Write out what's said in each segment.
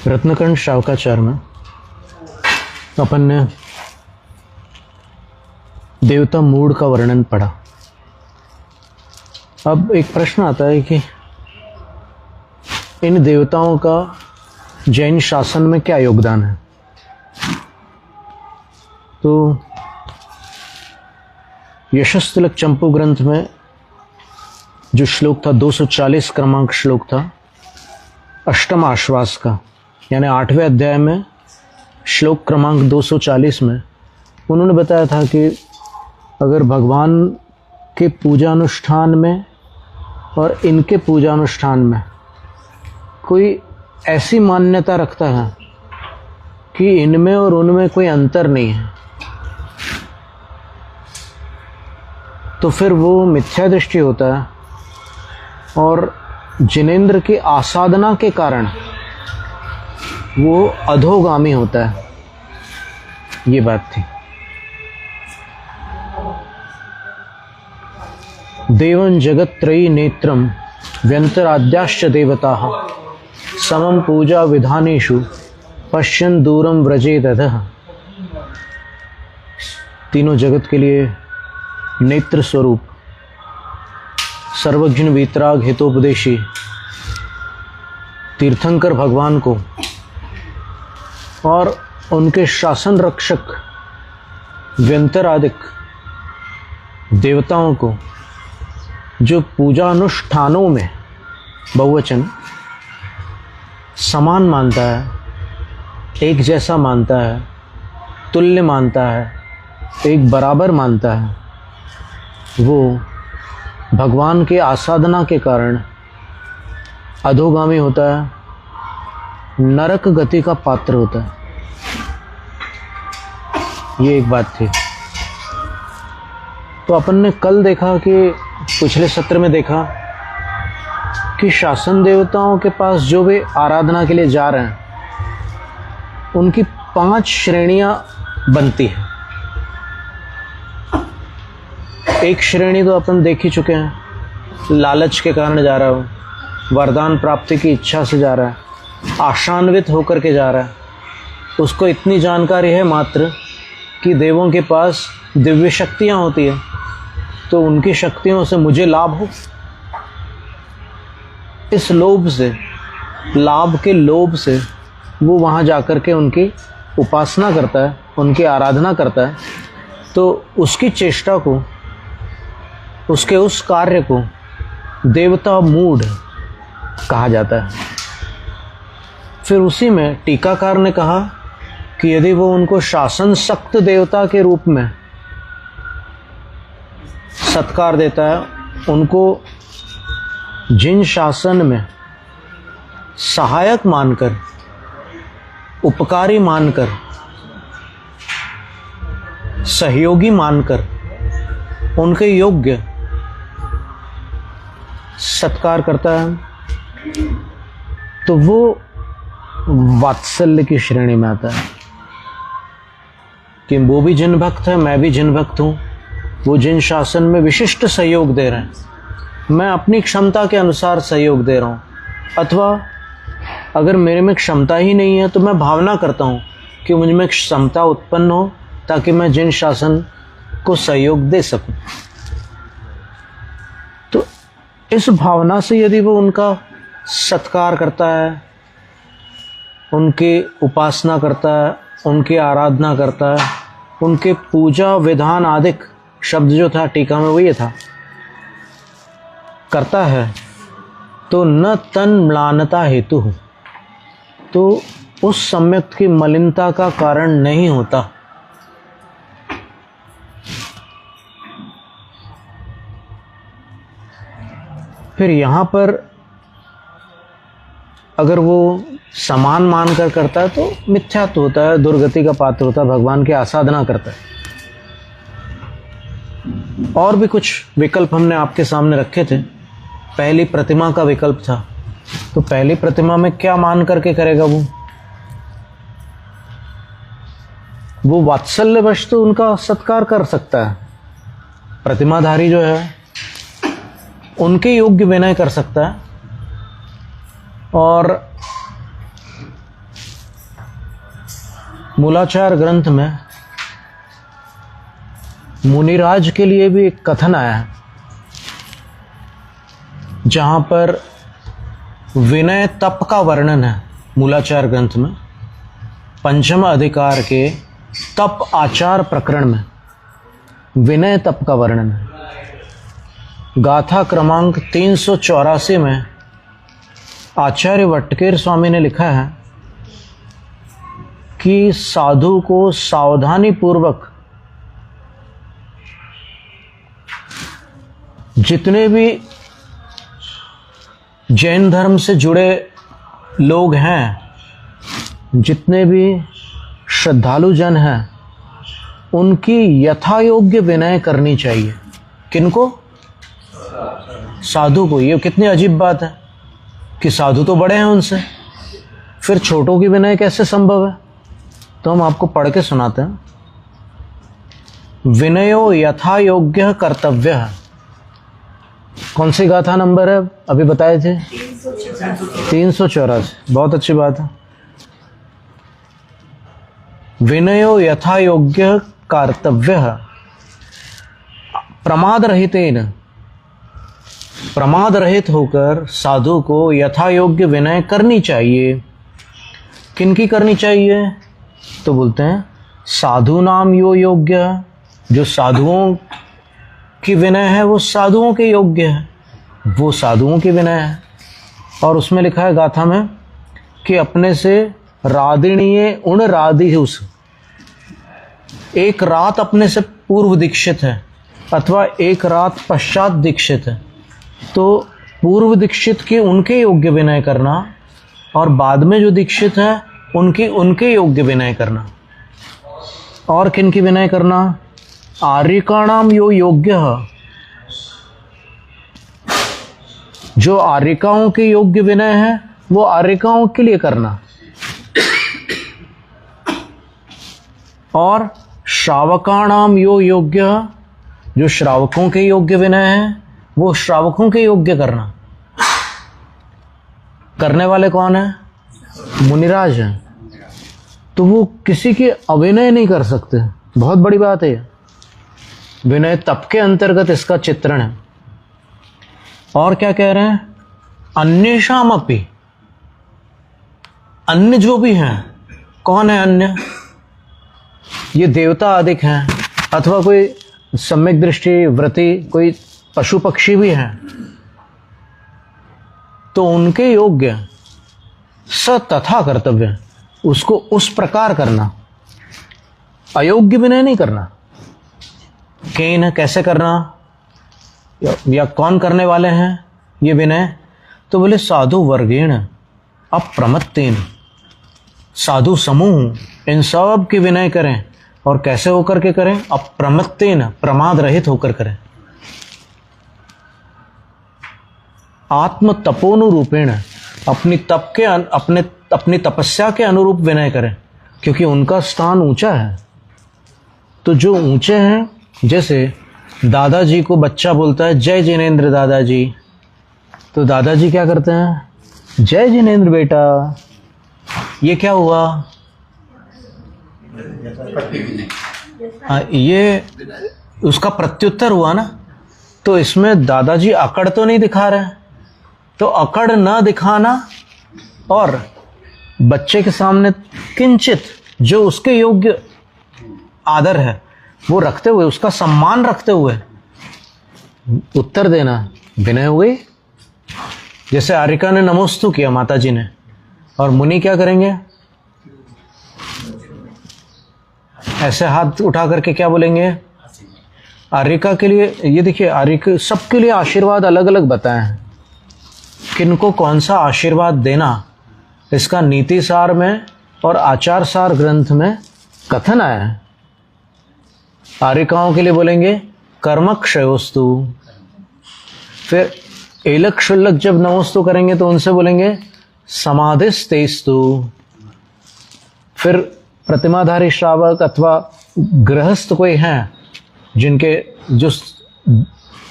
रत्नकंड शावकाचार में अपन ने देवता मूड का वर्णन पढ़ा। अब एक प्रश्न आता है कि इन देवताओं का जैन शासन में क्या योगदान है। तो यशस्तिलक चंपू ग्रंथ में जो श्लोक था 240 क्रमांक श्लोक था अष्टम आश्वास का, यानी 8वें अध्याय में श्लोक क्रमांक 240 में उन्होंने बताया था कि अगर भगवान के पूजानुष्ठान में और इनके पूजानुष्ठान में कोई ऐसी मान्यता रखता है कि इनमें और उनमें कोई अंतर नहीं है, तो फिर वो मिथ्या दृष्टि होता है और जिनेंद्र की आसाधना के कारण वो अधोगामी होता है। ये बात थी। देवं जगत्त्रयी नेत्रम व्यंतराद्याश्च देवताः समं पूजा विधानेषु पश्यन् दूरं व्रजेदधः। तीनों जगत के लिए नेत्र स्वरूप सर्वज्ञ वीतराग हितोपदेशी तीर्थंकर भगवान को और उनके शासन रक्षक व्यंतरादिक देवताओं को जो पूजानुष्ठानों में बहुवचन समान मानता है, एक जैसा मानता है, तुल्य मानता है, एक बराबर मानता है, वो भगवान के आसाधना के कारण अधोगामी होता है, नरक गति का पात्र होता है। ये एक बात थी। तो अपन ने कल देखा कि पिछले सत्र में देखा कि शासन देवताओं के पास जो भी आराधना के लिए जा रहे हैं उनकी 5 श्रेणियां बनती है। एक श्रेणी तो अपन देख ही चुके हैं, लालच के कारण जा रहा हो, वरदान प्राप्ति की इच्छा से जा रहा है, आशान्वित होकर के जा रहा है, उसको इतनी जानकारी है मात्र कि देवों के पास दिव्य शक्तियां होती है, तो उनकी शक्तियों से मुझे लाभ हो, इस लोभ से, लाभ के लोभ से वो वहाँ जाकर के उनकी उपासना करता है, उनकी आराधना करता है। तो उसकी चेष्टा को, उसके उस कार्य को देवता मूढ़ कहा जाता है। फिर उसी में टीकाकार ने कहा कि यदि वो उनको शासन सक्त देवता के रूप में सत्कार देता है, उनको जिन शासन में सहायक मानकर, उपकारी मानकर, सहयोगी मानकर उनके योग्य सत्कार करता है, तो वो वात्सल्य की श्रेणी में आता है कि वो भी जिन भक्त है, मैं भी जिन भक्त हूँ, वो जिन शासन में विशिष्ट सहयोग दे रहे हैं, मैं अपनी क्षमता के अनुसार सहयोग दे रहा हूँ, अथवा अगर मेरे में क्षमता ही नहीं है तो मैं भावना करता हूँ कि मुझ में क्षमता उत्पन्न हो ताकि मैं जिन शासन को सहयोग दे सकूं। तो इस भावना से यदि वो उनका सत्कार करता है, उनकी उपासना करता है, उनकी आराधना करता है, उनके पूजा विधान आदिक शब्द जो था टीका में वो ये था, करता है, तो न तन म्लानता हेतु, तो उस सम्यक की मलिनता का कारण नहीं होता। फिर यहाँ पर अगर वो समान मानकर करता है तो मिथ्यात्व होता है, दुर्गति का पात्र होता है, भगवान की आसाधना करता है। और भी कुछ विकल्प हमने आपके सामने रखे थे। पहली प्रतिमा का विकल्प था, तो पहली प्रतिमा में क्या मान करके करेगा वो वात्सल्यवश तो उनका सत्कार कर सकता है, प्रतिमाधारी जो है उनके योग्य विनय कर सकता है, और मूलाचार ग्रंथ में मुनिराज के लिए भी एक कथन आया है, जहां पर विनय तप का वर्णन है। मूलाचार ग्रंथ में पंचम अधिकार के तप आचार प्रकरण में विनय तप का वर्णन है। गाथा क्रमांक 384 में आचार्य वटकेर स्वामी ने लिखा है कि साधु को सावधानी पूर्वक जितने भी जैन धर्म से जुड़े लोग हैं, जितने भी श्रद्धालु जन हैं, उनकी यथायोग्य विनय करनी चाहिए। किनको? साधु को। ये कितनी अजीब बात है कि साधु तो बड़े हैं उनसे, फिर छोटों की विनय कैसे संभव है? तो हम आपको पढ़ के सुनाते हैं। विनयो यथायोग्य कर्तव्य है। कौन सी गाथा नंबर है? अभी बताए थे 384। बहुत अच्छी बात है। विनयो यथायोग्य कर्तव्य प्रमाद रहितेन, प्रमाद रहित होकर साधु को यथायोग्य विनय करनी चाहिए। किनकी करनी चाहिए? तो बोलते हैं साधु नाम यो योग्य, जो साधुओं की विनय है वो साधुओं के योग्य है, वो साधुओं की विनय है। और उसमें लिखा है गाथा में कि अपने से रादिणीय उण राधिहुस, एक रात अपने से पूर्व दीक्षित है अथवा एक रात पश्चात दीक्षित है, तो पूर्व दीक्षित की उनके योग्य विनय करना और बाद में जो दीक्षित है उनके योग्य विनय करना। और किन की विनय करना? आर्यिकाणाम यो योग्य, जो आर्यिकाओं के योग्य विनय है वो आर्यिकाओं के लिए करना। और श्रावकाणाम यो योग्य, जो श्रावकों के योग्य विनय है वो श्रावकों के योग्य करना। करने वाले कौन है? मुनिराज हैं, तो वो किसी के अविनय नहीं कर सकते। बहुत बड़ी बात है। विनय तप के अंतर्गत इसका चित्रण है। और क्या कह रहे हैं? अन्येषाम अपि, अन्य जो भी हैं। कौन है अन्य? ये देवता आदिक हैं अथवा कोई सम्यक दृष्टि व्रति कोई पशु पक्षी भी हैं, तो उनके योग्य स तथा कर्तव्य, उसको उस प्रकार करना, अयोग्य विनय नहीं करना। केन, कैसे करना या कौन करने वाले हैं ये विनय? तो बोले साधु वर्गेण अप्रमत्तेन, साधु समूह इन सब की विनय करें। और कैसे होकर के करें? अप्रमत्तेन, प्रमाद रहित होकर करें। आत्म तपोनुरूपेण, अपनी तपस्या के अनुरूप विनय करें, क्योंकि उनका स्थान ऊंचा है। तो जो ऊंचे हैं, जैसे दादाजी को बच्चा बोलता है जय जिनेंद्र दादाजी, तो दादाजी क्या करते हैं? जय जिनेंद्र बेटा। ये क्या हुआ? ये उसका प्रत्युत्तर हुआ ना। तो इसमें दादाजी अकड़ तो नहीं दिखा रहे, तो अकड़ न दिखाना और बच्चे के सामने किंचित जो उसके योग्य आदर है वो रखते हुए, उसका सम्मान रखते हुए उत्तर देना विनय हो गई। जैसे आर्यिका ने नमोस्तु किया माता जी ने, और मुनि क्या करेंगे? ऐसे हाथ उठा करके क्या बोलेंगे? आर्यिका के लिए, ये देखिए आर्यिका सबके लिए आशीर्वाद अलग अलग बताए हैं। किनको कौन सा आशीर्वाद देना, इसका नीति सार में और आचार सार ग्रंथ में कथन आया है। आर्यिकाओं के लिए बोलेंगे कर्मक्षयोस्तु, फिर एलक शुल्लक जब नमोस्तु करेंगे तो उनसे बोलेंगे समाधिस्तेस्तु। फिर प्रतिमाधारी श्रावक अथवा गृहस्थ कोई हैं जिनके जो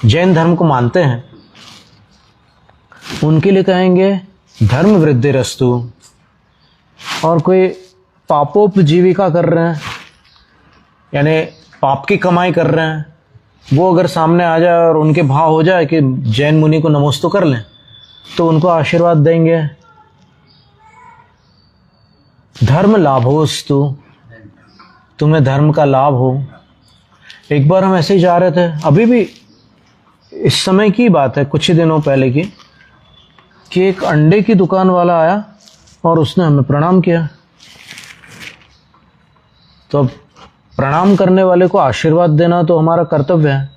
जैन धर्म को मानते हैं, उनके लिए कहेंगे धर्म वृद्धिरस्तु। और कोई पापोपजीविका कर रहे हैं, यानी पाप की कमाई कर रहे हैं, वो अगर सामने आ जाए और उनके भाव हो जाए कि जैन मुनि को नमोस्तु कर लें, तो उनको आशीर्वाद देंगे। धर्म लाभोस्तु, तुम्हें धर्म का लाभ हो। एक बार हम ऐसे ही जा रहे थे, अभी भी इस समय की बात है, कुछ ही दिनों पहले की, कि एक अंडे की दुकान वाला आया और उसने हमें प्रणाम किया। तो अब प्रणाम करने वाले को आशीर्वाद देना तो हमारा कर्तव्य है।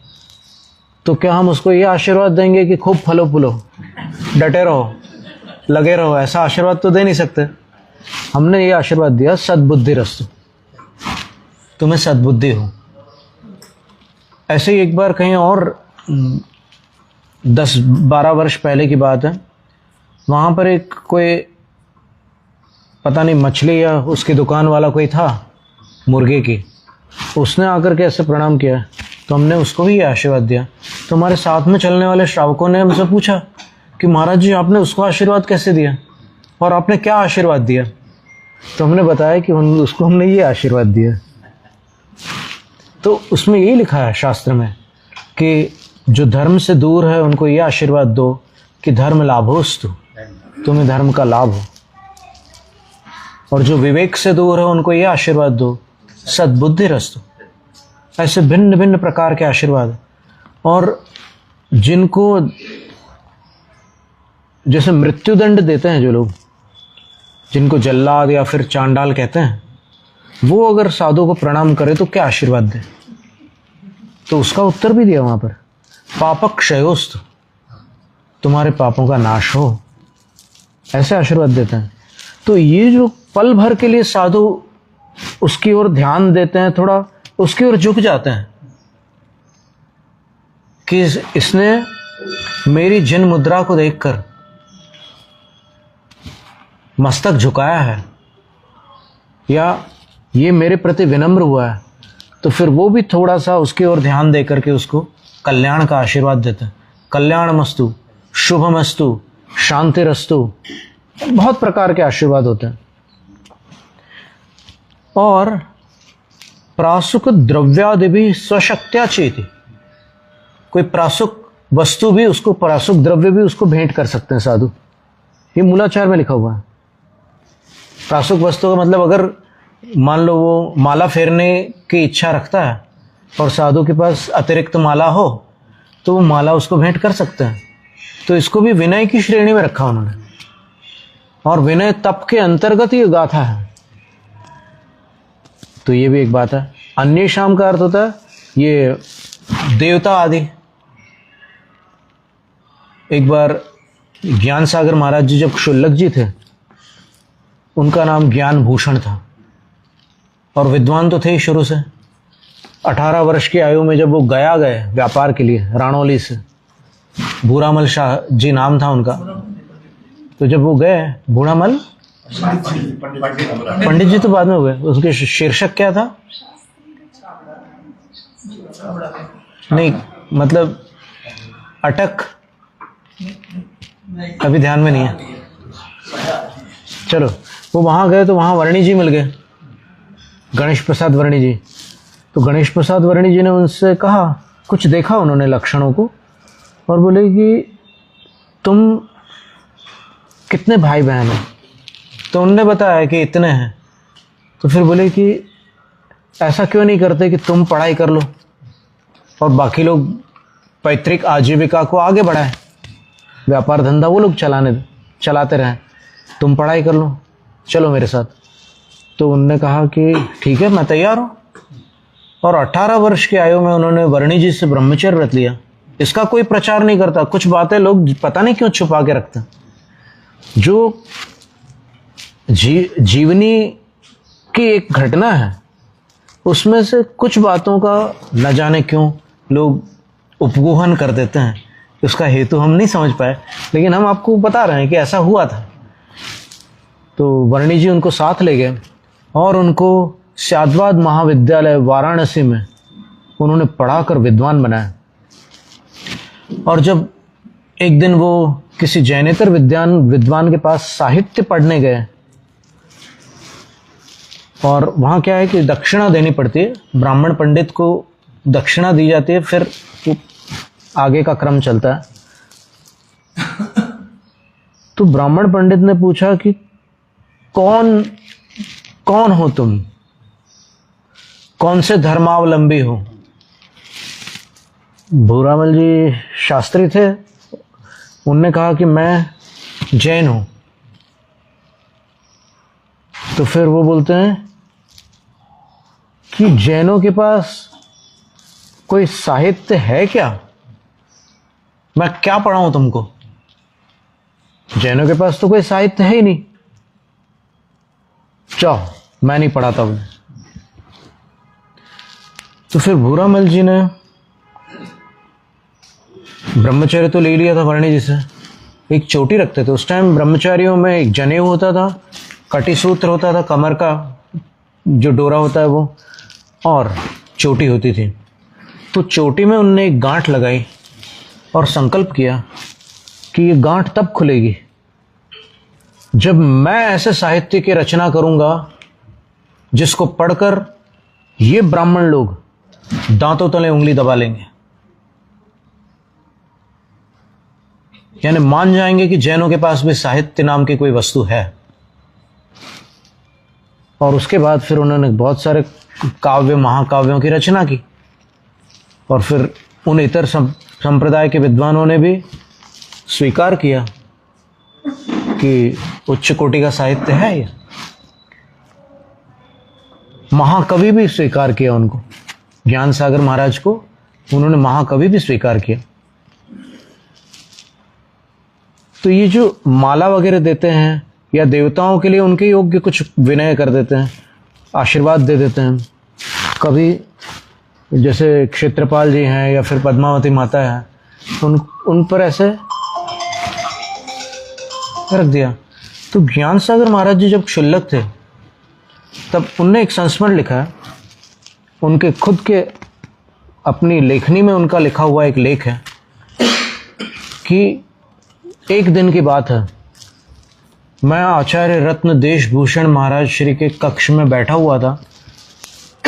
तो क्या हम उसको ये आशीर्वाद देंगे कि खूब फलो फूलो, डटे रहो, लगे रहो? ऐसा आशीर्वाद तो दे नहीं सकते। हमने ये आशीर्वाद दिया, सद्बुद्धि रस्तु, तुम्हें सद्बुद्धि हो। ऐसे ही एक बार कहीं और 10-12 वर्ष पहले की बात है, वहाँ पर एक कोई पता नहीं मछली या उसकी दुकान वाला कोई था मुर्गे की, उसने आकर के ऐसे प्रणाम किया, तो हमने उसको भी ये आशीर्वाद दिया। तो हमारे साथ में चलने वाले श्रावकों ने हमसे पूछा कि महाराज जी आपने उसको आशीर्वाद कैसे दिया और आपने क्या आशीर्वाद दिया? तो हमने बताया कि उसको हमने ये आशीर्वाद दिया। तो उसमें यही लिखा है शास्त्र में कि जो धर्म से दूर है उनको ये आशीर्वाद दो कि धर्म लाभोस्तु, तुम्हें धर्म का लाभ हो। और जो विवेक से दूर है उनको ये आशीर्वाद दो, सद्बुद्धि रस्तु। ऐसे भिन्न भिन्न प्रकार के आशीर्वाद। और जिनको जैसे मृत्युदंड देते हैं जो लोग, जिनको जल्लाद या फिर चांडाल कहते हैं, वो अगर साधु को प्रणाम करे तो क्या आशीर्वाद दे? तो उसका उत्तर भी दिया वहां पर, पापक्षयोस्तु, तुम्हारे पापों का नाश हो, ऐसे आशीर्वाद देते हैं। तो ये जो पल भर के लिए साधु उसकी ओर ध्यान देते हैं, थोड़ा उसकी ओर झुक जाते हैं कि इसने मेरी जिन मुद्रा को देखकर मस्तक झुकाया है या ये मेरे प्रति विनम्र हुआ है, तो फिर वो भी थोड़ा सा उसकी ओर ध्यान दे करके उसको कल्याण का आशीर्वाद देते हैं। कल्याणमस्तु, शुभमस्तु, शांतिरस्तु, बहुत प्रकार के आशीर्वाद होते हैं। और प्रासुक द्रव्यादि भी स्वशक्त्या चेति, कोई प्रासुक वस्तु भी उसको, प्रासुक द्रव्य भी उसको भेंट कर सकते हैं साधु। ये मूलाचार में लिखा हुआ है। प्रासुक वस्तु का मतलब, अगर मान लो वो माला फेरने की इच्छा रखता है और साधु के पास अतिरिक्त माला हो, तो वो माला उसको भेंट कर सकते हैं। तो इसको भी विनय की श्रेणी में रखा उन्होंने, और विनय तप के अंतर्गत ये गाथा है। तो ये भी एक बात है। अन्य शाम का अर्थ होता है ये देवता आदि। एक बार ज्ञान सागर महाराज जी जब क्षुल्लक जी थे, उनका नाम ज्ञान भूषण था और विद्वान तो थे ही शुरू से। 18 वर्ष की आयु में जब वो गया गए व्यापार के लिए राणौली से, भूरामल शाह जी नाम था उनका, तो जब वो गए, भूरामल पंडित जी तो बाद में हुए, उसके शीर्षक क्या था? नहीं मतलब अटक, अभी ध्यान में नहीं है। चलो, वो वहां गए तो वहां वर्णी जी मिल गए, गणेश प्रसाद वर्णी जी। तो गणेश प्रसाद वर्णी जी ने उनसे कहा, कुछ देखा उन्होंने लक्षणों को, और बोले कि तुम कितने भाई बहन हैं? तो उनने बताया कि इतने हैं। तो फिर बोले कि ऐसा क्यों नहीं करते कि तुम पढ़ाई कर लो और बाकी लोग पैतृक आजीविका को आगे बढ़ाएं, व्यापार धंधा वो लोग चलाते रहें, तुम पढ़ाई कर लो, चलो मेरे साथ। तो उनने कहा कि ठीक है, मैं तैयार हूँ। और 18 वर्ष की आयु में उन्होंने वर्णी जी से ब्रह्मचर्य व्रत लिया। इसका कोई प्रचार नहीं करता, कुछ बातें लोग पता नहीं क्यों छुपा के रखते हैं। जो जीवनी की एक घटना है, उसमें से कुछ बातों का न जाने क्यों लोग उपगोहन कर देते हैं। उसका हेतु हम नहीं समझ पाए, लेकिन हम आपको बता रहे हैं कि ऐसा हुआ था। तो वर्णी जी उनको साथ ले गए और उनको शाद्वाद महाविद्यालय वाराणसी में उन्होंने पढ़ाकर विद्वान बनाया। और जब एक दिन वो किसी जैनेतर विद्वान के पास साहित्य पढ़ने गए, और वहाँ क्या है कि दक्षिणा देनी पड़ती है, ब्राह्मण पंडित को दक्षिणा दी जाती है, फिर आगे का क्रम चलता है। तो ब्राह्मण पंडित ने पूछा कि कौन कौन हो तुम, कौन से धर्मावलंबी हो? भूरामल जी शास्त्री थे, उनने कहा कि मैं जैन हूं। तो फिर वो बोलते हैं कि जैनों के पास कोई साहित्य है क्या? मैं क्या पढ़ाऊं तुमको? जैनों के पास तो कोई साहित्य है ही नहीं, जाओ मैं नहीं पढ़ाता हूं। तो फिर भूरामल जी ने ब्रह्मचर्य तो ले लिया था वर्णी जी से, एक चोटी रखते थे। उस टाइम ब्रह्मचारियों में एक जनेऊ होता था, कटी सूत्र होता था, कमर का जो डोरा होता है वो, और चोटी होती थी। तो चोटी में उनने एक गांठ लगाई और संकल्प किया कि ये गांठ तब खुलेगी जब मैं ऐसे साहित्य की रचना करूंगा जिसको पढ़कर ये ब्राह्मण लोग दांतों तले उंगली दबा लेंगे, यानी मान जाएंगे कि जैनों के पास भी साहित्य नाम की कोई वस्तु है। और उसके बाद फिर उन्होंने बहुत सारे काव्य महाकाव्यों की रचना की, और फिर उन इतर संप्रदाय के विद्वानों ने भी स्वीकार किया कि उच्च कोटि का साहित्य है ये। महाकवि भी स्वीकार किया उनको, ज्ञान सागर महाराज को उन्होंने महाकवि भी स्वीकार किया। तो ये जो माला वगैरह देते हैं या देवताओं के लिए उनके योग्य कुछ विनय कर देते हैं, आशीर्वाद दे देते हैं। कभी जैसे क्षेत्रपाल जी हैं या फिर पद्मावती माता है, उन पर ऐसे रख दिया। तो ज्ञान सागर महाराज जी जब क्षुल्लक थे तब उनने एक संस्मरण लिखा है, उनके खुद के अपनी लेखनी में उनका लिखा हुआ एक लेख है कि एक दिन की बात है, मैं आचार्य रत्न देशभूषण महाराज श्री के कक्ष में बैठा हुआ था।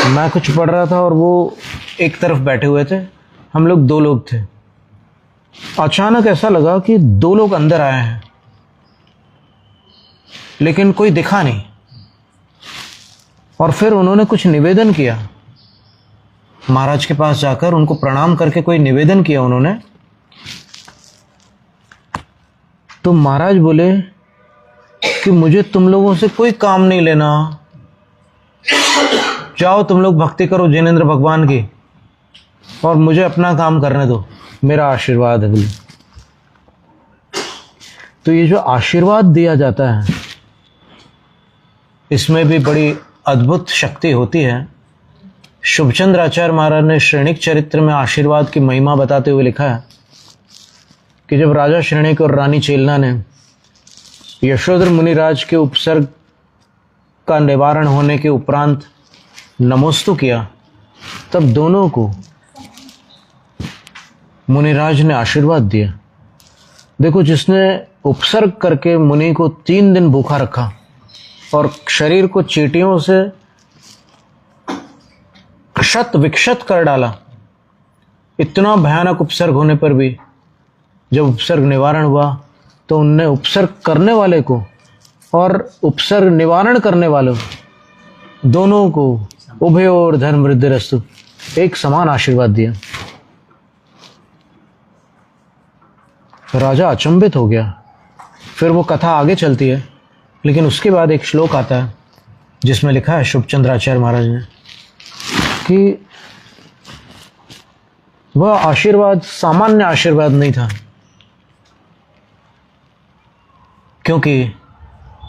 मैं कुछ पढ़ रहा था और वो एक तरफ बैठे हुए थे, हम लोग 2 लोग थे। अचानक ऐसा लगा कि 2 लोग अंदर आए हैं, लेकिन कोई दिखा नहीं। और फिर उन्होंने कुछ निवेदन किया, महाराज के पास जाकर उनको प्रणाम करके कोई निवेदन किया उन्होंने। तो महाराज बोले कि मुझे तुम लोगों से कोई काम नहीं लेना, जाओ तुम लोग भक्ति करो जिनेंद्र भगवान की, और मुझे अपना काम करने दो, मेरा आशीर्वाद है। बोले तो ये जो आशीर्वाद दिया जाता है इसमें भी बड़ी अद्भुत शक्ति होती है। शुभचंद्र आचार्य महाराज ने श्रेणिक चरित्र में आशीर्वाद की महिमा बताते हुए लिखा है कि जब राजा श्रेणिक और रानी चेलना ने यशोधर मुनिराज के उपसर्ग का निवारण होने के उपरांत नमोस्तु किया, तब दोनों को मुनिराज ने आशीर्वाद दिया। देखो, जिसने उपसर्ग करके मुनि को 3 दिन भूखा रखा और शरीर को चींटियों से क्षत विक्षत कर डाला, इतना भयानक उपसर्ग होने पर भी जब उपसर्ग निवारण हुआ तो उनने उपसर्ग करने वाले को और उपसर्ग निवारण करने वालों दोनों को उभयोर धर्म वृद्धिरस्तु एक समान आशीर्वाद दिया। राजा अचंभित हो गया। फिर वो कथा आगे चलती है, लेकिन उसके बाद एक श्लोक आता है जिसमें लिखा है शुभचंद्राचार्य महाराज ने कि वह आशीर्वाद सामान्य आशीर्वाद नहीं था, क्योंकि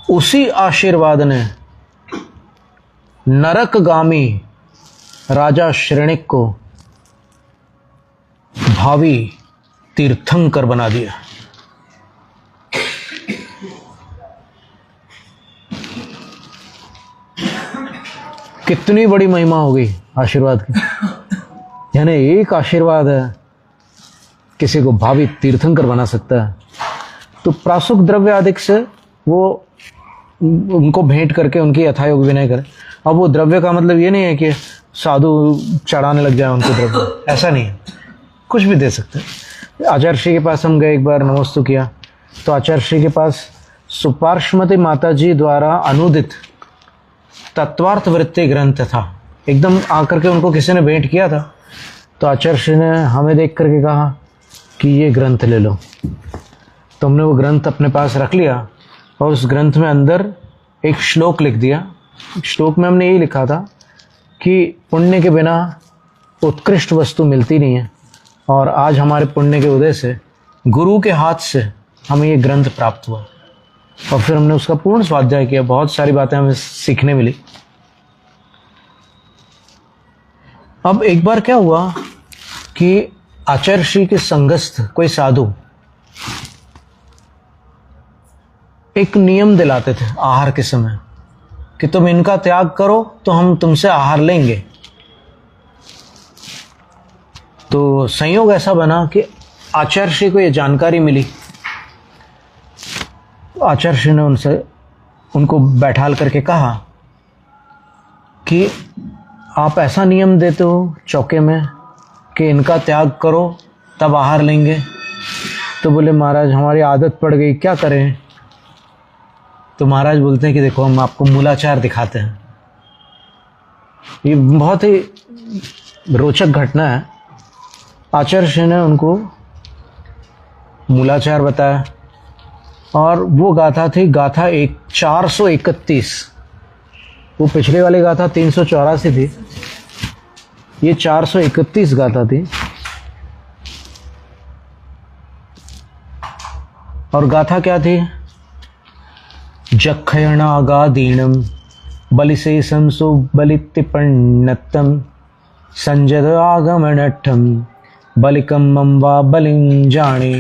उसी आशीर्वाद ने नरकगामी राजा श्रेणिक को भावी तीर्थंकर बना दिया। कितनी बड़ी महिमा हो गई आशीर्वाद की। यानी एक आशीर्वाद है किसी को भावी तीर्थंकर बना सकता है। तो प्रासुक द्रव्य आदि से वो उनको भेंट करके उनकी यथायोग विनय करे। अब वो द्रव्य का मतलब ये नहीं है कि साधु चढ़ाने लग जाए उनको द्रव्य, ऐसा नहीं है, कुछ भी दे सकते हैं। आचार्य श्री के पास हम गए, एक बार नमस्ते किया, तो आचार्य श्री के पास सुपार्श्वमती माता जी द्वारा अनुदित तत्वार्थ वृत्ति ग्रंथ था, एकदम आकर के उनको किसी ने भेंट किया था। तो आचार्य श्री ने हमें देख करके कहा कि ये ग्रंथ ले लो। तो हमने वो ग्रंथ अपने पास रख लिया और उस ग्रंथ में अंदर एक श्लोक लिख दिया। श्लोक में हमने यही लिखा था कि पुण्य के बिना उत्कृष्ट वस्तु मिलती नहीं है, और आज हमारे पुण्य के उदय से गुरु के हाथ से हमें ये ग्रंथ प्राप्त हुआ। और फिर हमने उसका पूर्ण स्वाध्याय किया, बहुत सारी बातें हमें सीखने मिली। अब एक बार क्या हुआ कि आचार्य श्री के संगस्थ कोई साधु एक नियम दिलाते थे आहार के समय कि तुम इनका त्याग करो तो हम तुमसे आहार लेंगे। तो संयोग ऐसा बना कि आचार्य श्री को ये जानकारी मिली। आचार्य श्री ने उनको बैठाल करके कहा कि आप ऐसा नियम देते हो चौके में कि इनका त्याग करो तब आहार लेंगे। तो बोले महाराज हमारी आदत पड़ गई, क्या करें। तो महाराज बोलते हैं कि देखो हम आपको मूलाचार दिखाते हैं। ये बहुत ही रोचक घटना है। आचार्य श्री ने उनको मूलाचार बताया, और वो गाथा थी गाथा 431। वो पिछले वाली गाथा 384 थी, ये 431 गाथा थी। और गाथा क्या थी? जक्षयणागादीनम बलिशेषम सुबलितिपन्नतम संजद आगमनठम बलिकम वा बलिं जाने।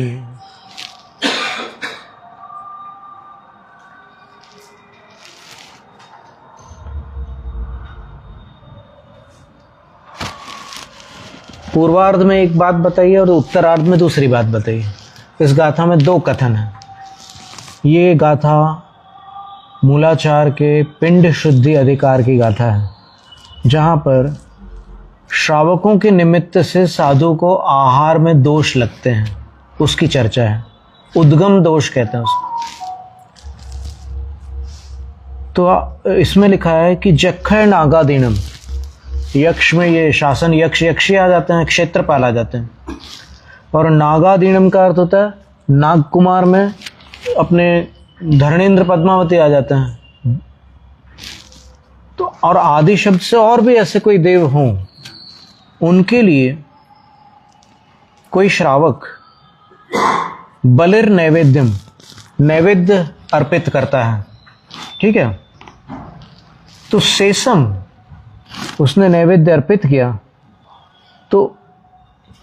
पूर्वार्ध में एक बात बताइए और उत्तरार्ध में दूसरी बात बताइए। इस गाथा में दो कथन हैं। ये गाथा मूलाचार के पिंड शुद्धि अधिकार की गाथा है, जहाँ पर श्रावकों के निमित्त से साधु को आहार में दोष लगते हैं, उसकी चर्चा है। उद्गम दोष कहते हैं उसको। तो इसमें लिखा है कि जक्षय नागादीनम, यक्ष में ये शासन यक्ष यक्षी आ जाते हैं, क्षेत्रपाल आ जाते हैं। और नागादीनम का अर्थ होता है नाग कुमार में अपने धरणेन्द्र पद्मावती आ जाते हैं। तो और आदि शब्द से और भी ऐसे कोई देव हों, उनके लिए कोई श्रावक बलिर नैवेद्यम, नैवेद्य अर्पित करता है, ठीक है। तो शेषम, उसने नैवेद्य अर्पित किया तो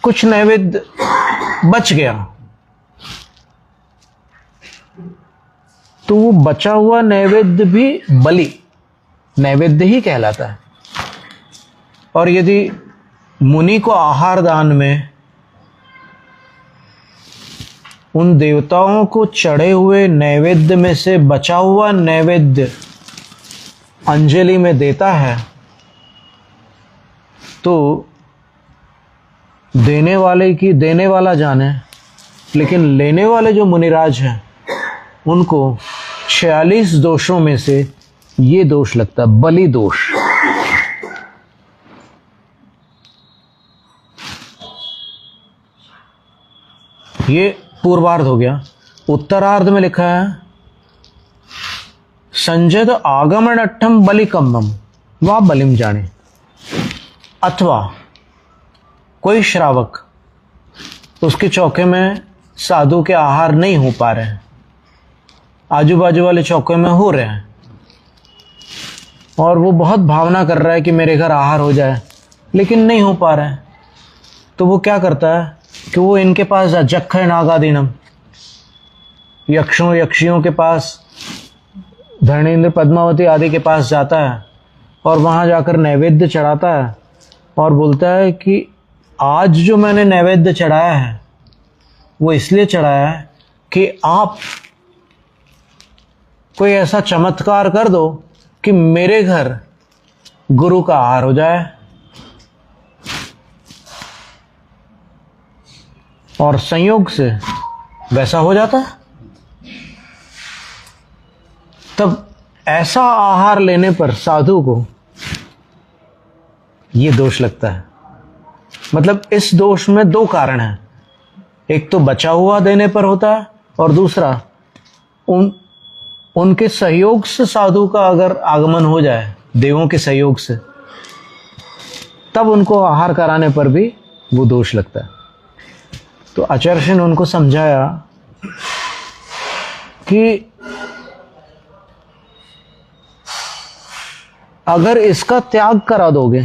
कुछ नैवेद्य बच गया, तो वो बचा हुआ नैवेद्य भी बलि नैवेद्य ही कहलाता है। और यदि मुनि को आहार दान में उन देवताओं को चढ़े हुए नैवेद्य में से बचा हुआ नैवेद्य अंजलि में देता है, तो देने वाले की देने वाला जाने, लेकिन लेने वाले जो मुनिराज हैं उनको 46 दोषों में से ये दोष लगता है, बलि दोष। ये पूर्वार्ध हो गया। उत्तरार्ध में लिखा है संजद आगमन अट्ठम बलिकम्मम वा बलिम जाने। अथवा कोई श्रावक, उसके चौके में साधु के आहार नहीं हो पा रहे हैं, आजू बाजू वाले चौके में हो रहे हैं, और वो बहुत भावना कर रहा है कि मेरे घर आहार हो जाए, लेकिन नहीं हो पा रहा है। तो वो क्या करता है कि वो इनके पास जक्खय नागादीनम, यक्षों यक्षियों के पास, धरणेन्द्र पद्मावती आदि के पास जाता है और वहाँ जाकर नैवेद्य चढ़ाता है और बोलता है कि आज जो मैंने नैवेद्य चढ़ाया है वो इसलिए चढ़ाया है कि आप कोई ऐसा चमत्कार कर दो कि मेरे घर गुरु का आहार हो जाए और संयोग से वैसा हो जाता है, तब ऐसा आहार लेने पर साधु को ये दोष लगता है। मतलब इस दोष में दो कारण हैं, एक तो बचा हुआ देने पर होता है और दूसरा उनके सहयोग से साधु का अगर आगमन हो जाए, देवों के सहयोग से, तब उनको आहार कराने पर भी वो दोष लगता है। तो आचार्य ने उनको समझाया कि अगर इसका त्याग करा दोगे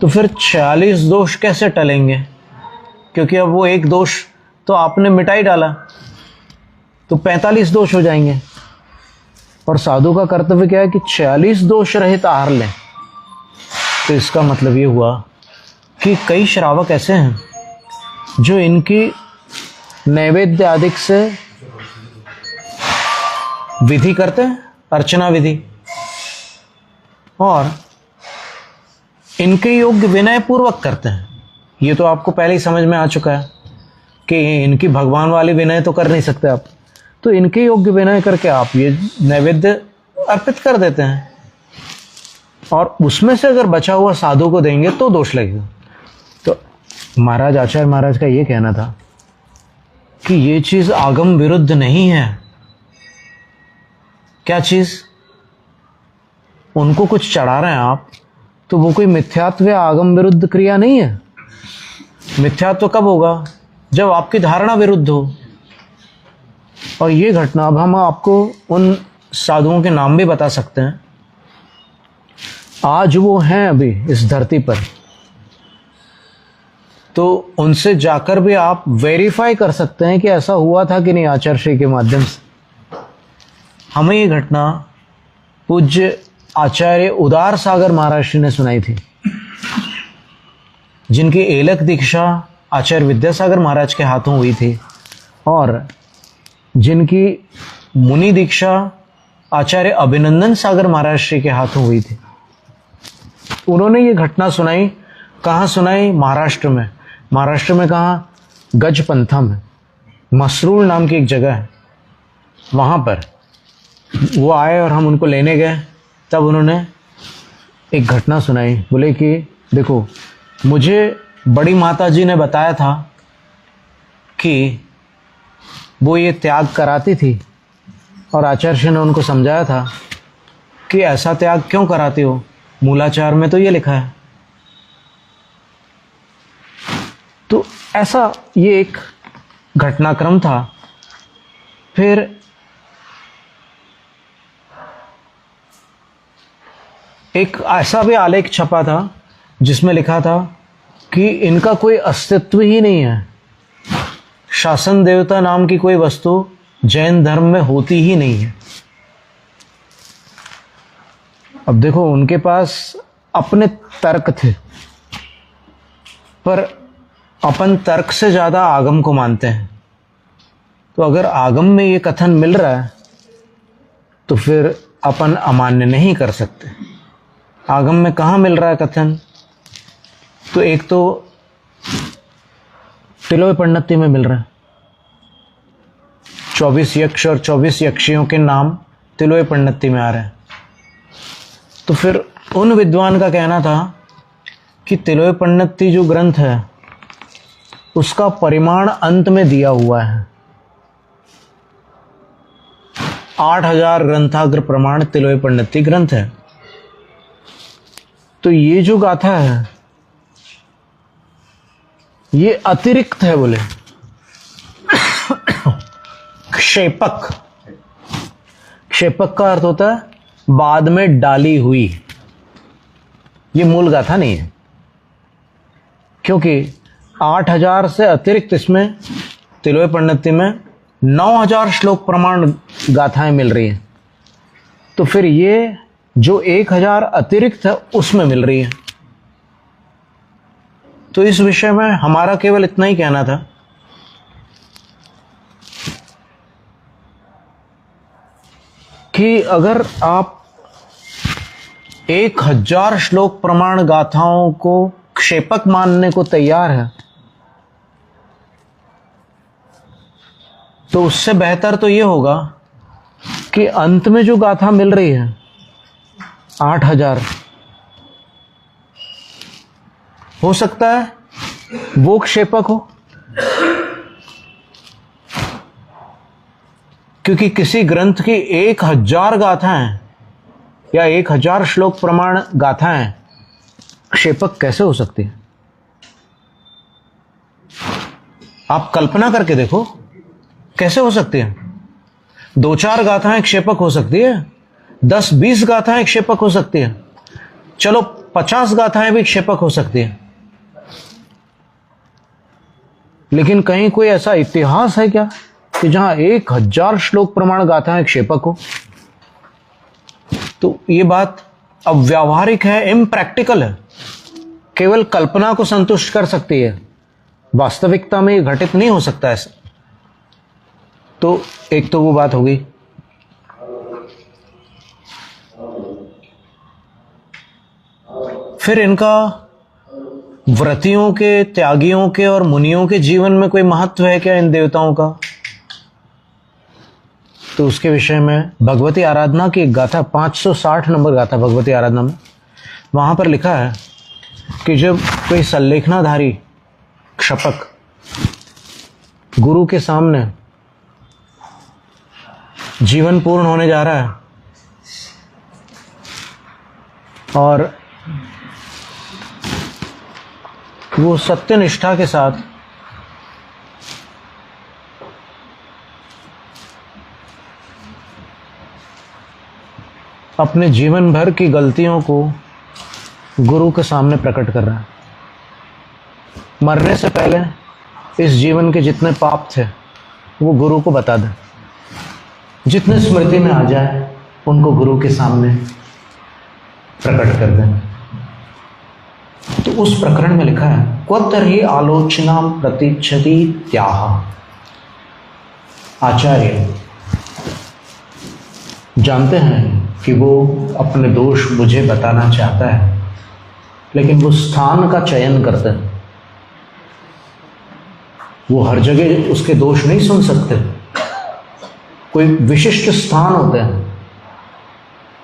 तो फिर 46 दोष कैसे टलेंगे, क्योंकि अब वो एक दोष तो आपने मिटा ही डाला, तो 45 दोष हो जाएंगे। और साधु का कर्तव्य क्या है कि 46 दोष रहित आहार लें। तो इसका मतलब ये हुआ कि कई श्रावक ऐसे हैं जो इनकी नैवेद्य आदि से विधि करते हैं, अर्चना विधि, और इनके योग्य विनय पूर्वक करते हैं। ये तो आपको पहले ही समझ में आ चुका है कि इनकी भगवान वाली विनय तो कर नहीं सकते आप, तो इनके योग्य विनय करके आप ये नैवेद्य अर्पित कर देते हैं, और उसमें से अगर बचा हुआ साधु को देंगे तो दोष लगेगा। तो महाराज, आचार्य महाराज का ये कहना था कि ये चीज आगम विरुद्ध नहीं है। क्या चीज? उनको कुछ चढ़ा रहे हैं आप, तो वो कोई मिथ्यात्व या आगम विरुद्ध क्रिया नहीं है। मिथ्यात्व कब होगा? जब आपकी धारणा विरुद्ध हो। और ये घटना, अब हम आपको उन साधुओं के नाम भी बता सकते हैं, आज वो हैं अभी इस धरती पर, तो उनसे जाकर भी आप वेरीफाई कर सकते हैं कि ऐसा हुआ था कि नहीं आचार्य श्री के माध्यम से। हमें ये घटना पूज्य आचार्य उदार सागर महाराज श्री ने सुनाई थी, जिनकी एलक दीक्षा आचार्य विद्यासागर महाराज के हाथों हुई थी, और जिनकी मुनि दीक्षा आचार्य अभिनंदन सागर महाराज श्री के हाथों हुई थी। उन्होंने ये घटना सुनाई। कहाँ सुनाई? महाराष्ट्र में। महाराष्ट्र में कहाँ? गजपंथा में, मसरूल नाम की एक जगह है, वहाँ पर वो आए और हम उनको लेने गए। तब उन्होंने एक घटना सुनाई। बोले कि देखो, मुझे बड़ी माता जी ने बताया था कि वो ये त्याग कराती थी, और आचार्य ने उनको समझाया था कि ऐसा त्याग क्यों कराती हो, मूलाचार में तो ये लिखा है। तो ऐसा ये एक घटनाक्रम था। फिर एक ऐसा भी आलेख छपा था जिसमें लिखा था कि इनका कोई अस्तित्व ही नहीं है, शासन देवता नाम की कोई वस्तु जैन धर्म में होती ही नहीं है। अब देखो, उनके पास अपने तर्क थे, पर अपन तर्क से ज़्यादा आगम को मानते हैं। तो अगर आगम में ये कथन मिल रहा है तो फिर अपन अमान्य नहीं कर सकते। आगम में कहाँ मिल रहा है कथन? तो एक तो तिलोय पंडिती में मिल रहा है। 24 यक्ष और 24 यक्षियों के नाम तिलोय पंडिती में आ रहे हैं। तो फिर उन विद्वान का कहना था कि तिलोय पंडिती जो ग्रंथ है उसका परिमाण अंत में दिया हुआ है। 8000 ग्रंथाग्र प्रमाण तिलोय पंडिती ग्रंथ है। तो ये जो गाथा है ये अतिरिक्त है। बोले क्षेपक। क्षेपक का अर्थ होता है बाद में डाली हुई। ये मूल गाथा नहीं है, क्योंकि 8000 से अतिरिक्त इसमें तिलोय पंडिती में 9000 श्लोक प्रमाण गाथाएं मिल रही हैं। तो फिर ये जो 1000 अतिरिक्त है उसमें मिल रही है। तो इस विषय में हमारा केवल इतना ही कहना था कि अगर आप 1000 श्लोक प्रमाण गाथाओं को क्षेपक मानने को तैयार है, तो उससे बेहतर तो ये होगा कि अंत में जो गाथा मिल रही है 8000, हो सकता है वो क्षेपक हो, क्योंकि किसी ग्रंथ की 1000 गाथाएं या 1000 श्लोक प्रमाण गाथाएं क्षेपक कैसे हो सकती है? आप कल्पना करके देखो कैसे हो सकती है। 2-4 गाथाएं क्षेपक हो सकती है, 10-20 गाथाएं क्षेपक हो सकती है, चलो 50 गाथाएं भी क्षेपक हो सकती है, लेकिन कहीं कोई ऐसा इतिहास है क्या कि जहां 1000 श्लोक प्रमाण गाथाएं क्षेपक हो? तो ये बात अब व्यावहारिक है, इम्प्रैक्टिकल है, केवल कल्पना को संतुष्ट कर सकती है, वास्तविकता में ये घटित नहीं हो सकता ऐसा। तो एक तो वो बात हो गई। फिर इनका व्रतियों के, त्यागियों के और मुनियों के जीवन में कोई महत्व है क्या इन देवताओं का? तो उसके विषय में भगवती आराधना की एक गाथा, 560 नंबर गाथा भगवती आराधना में, वहां पर लिखा है कि जब कोई सल्लेखनाधारी क्षपक गुरु के सामने जीवन पूर्ण होने जा रहा है और वो सत्यनिष्ठा के साथ अपने जीवन भर की गलतियों को गुरु के सामने प्रकट कर रहा है, मरने से पहले इस जीवन के जितने पाप थे वो गुरु को बता दे, जितने स्मृति में आ जाए उनको गुरु के सामने प्रकट कर दें। तो उस प्रकरण में लिखा है, क्वतर्हि आलोचना प्रतीक्षति त्याह। आचार्य जानते हैं कि वो अपने दोष मुझे बताना चाहता है, लेकिन वो स्थान का चयन करते हैं, वो हर जगह उसके दोष नहीं सुन सकते। कोई विशिष्ट स्थान होते हैं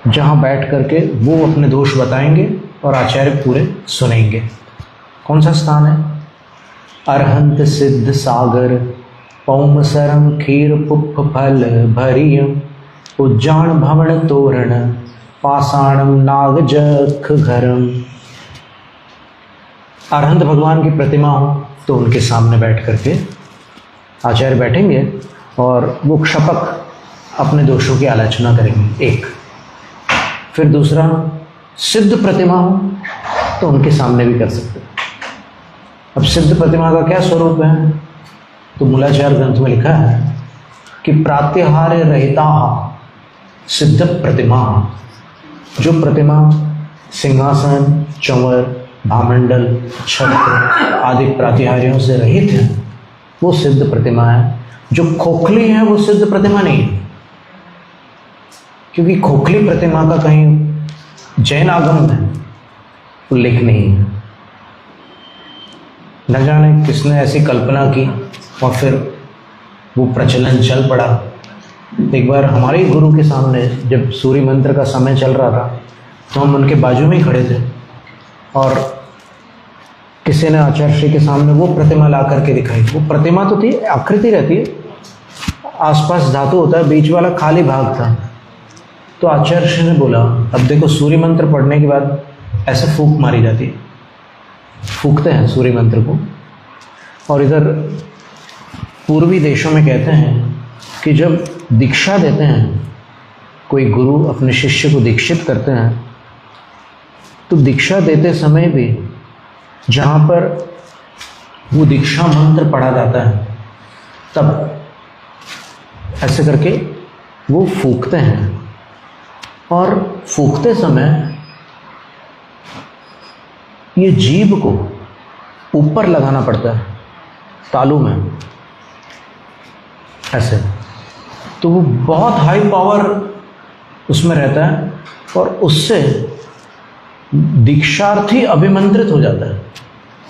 जहां बैठ करके वो अपने दोष बताएंगे और आचार्य पूरे सुनेंगे। कौन सा स्थान है? अरहंत सिद्ध सागर पौम सरम खीर पुप्प फल भरियम उज्जान भवन तोरण पाषाणम नाग जख घरम। अरहंत भगवान की प्रतिमा हो तो उनके सामने बैठ करके आचार्य बैठेंगे और वो क्षपक अपने दोषों की आलोचना करेंगे। एक, फिर दूसरा, सिद्ध प्रतिमा हो तो उनके सामने भी कर सकते हैं। अब सिद्ध प्रतिमा का क्या स्वरूप है? तो मूलाचार ग्रंथ में लिखा है कि प्रात्याहार्य रहता सिद्ध प्रतिमा, जो प्रतिमा सिंहासन, चंवर, भामंडल, छत्र आदि प्रातिहार्यों से रहित है, वो सिद्ध प्रतिमा है। जो खोखली है वो सिद्ध प्रतिमा नहीं है, क्योंकि खोखली प्रतिमा का कहीं जैन आगम में उल्लेख नहीं है। न जाने किसने ऐसी कल्पना की और फिर वो प्रचलन चल पड़ा। एक बार हमारे गुरु के सामने जब सूर्य मंत्र का समय चल रहा था तो हम उनके बाजू में ही खड़े थे और किसी ने आचार्य श्री के सामने वो प्रतिमा ला करके दिखाई। वो प्रतिमा तो थी, आकृति रहती है, आसपास धातु होता है, बीच वाला खाली भाग था। तो आचार्य श्री ने बोला, अब देखो सूर्य मंत्र पढ़ने के बाद ऐसे फूंक मारी जाती है, फूंकते हैं सूर्य मंत्र को। और इधर पूर्वी देशों में कहते हैं कि जब दीक्षा देते हैं, कोई गुरु अपने शिष्य को दीक्षित करते हैं, तो दीक्षा देते समय भी जहाँ पर वो दीक्षा मंत्र पढ़ा जाता है तब ऐसे करके वो फूंकते हैं। और फूंकते समय ये जीभ को ऊपर लगाना पड़ता है तालू में ऐसे, तो वो बहुत हाई पावर उसमें रहता है और उससे दीक्षार्थी अभिमंत्रित हो जाता है।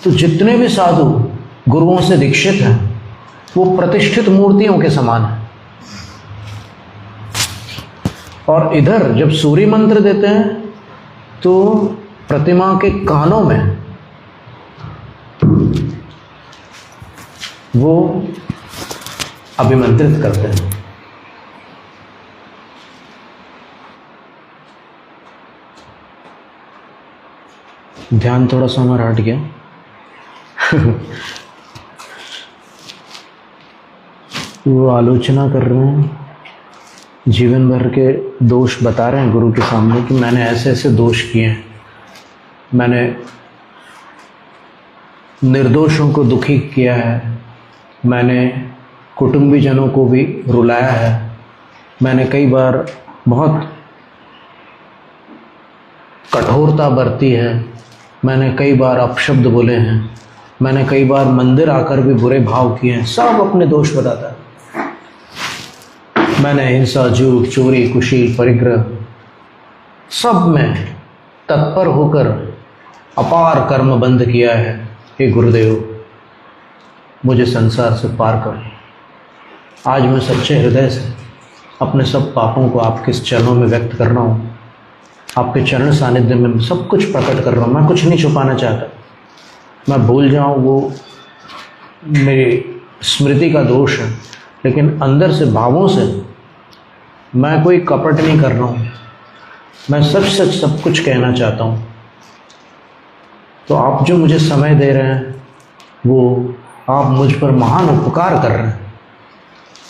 तो जितने भी साधु गुरुओं से दीक्षित हैं वो प्रतिष्ठित मूर्तियों के समान है। और इधर जब सूर्य मंत्र देते हैं तो प्रतिमा के कानों में वो अभिमंत्रित करते हैं। ध्यान थोड़ा सा हमारा हट गया। वो आलोचना कर रहे हैं, जीवन भर के दोष बता रहे हैं गुरु के सामने कि मैंने ऐसे ऐसे दोष किए हैं, मैंने निर्दोषों को दुखी किया है, मैंने कुटुंबीजनों को भी रुलाया है, मैंने कई बार बहुत कठोरता बरती है, मैंने कई बार अपशब्द बोले हैं, मैंने कई बार मंदिर आकर भी बुरे भाव किए हैं। सब अपने दोष बताता है। मैंने हिंसा, झूठ, चोरी, कुशील, परिग्रह सब में तत्पर होकर अपार कर्म बंद किया है। हे गुरुदेव, मुझे संसार से पार कर। आज मैं सच्चे हृदय से अपने सब पापों को आपके चरणों में व्यक्त कर रहा हूँ। आपके चरण सानिध्य में सब कुछ प्रकट कर रहा हूँ। मैं कुछ नहीं छुपाना चाहता। मैं भूल जाऊँ वो मेरी स्मृति का दोष है, लेकिन अंदर से, भावों से मैं कोई कपट नहीं कर रहा हूँ। मैं सच सच सब कुछ कहना चाहता हूँ। तो आप जो मुझे समय दे रहे हैं वो आप मुझ पर महान उपकार कर रहे हैं।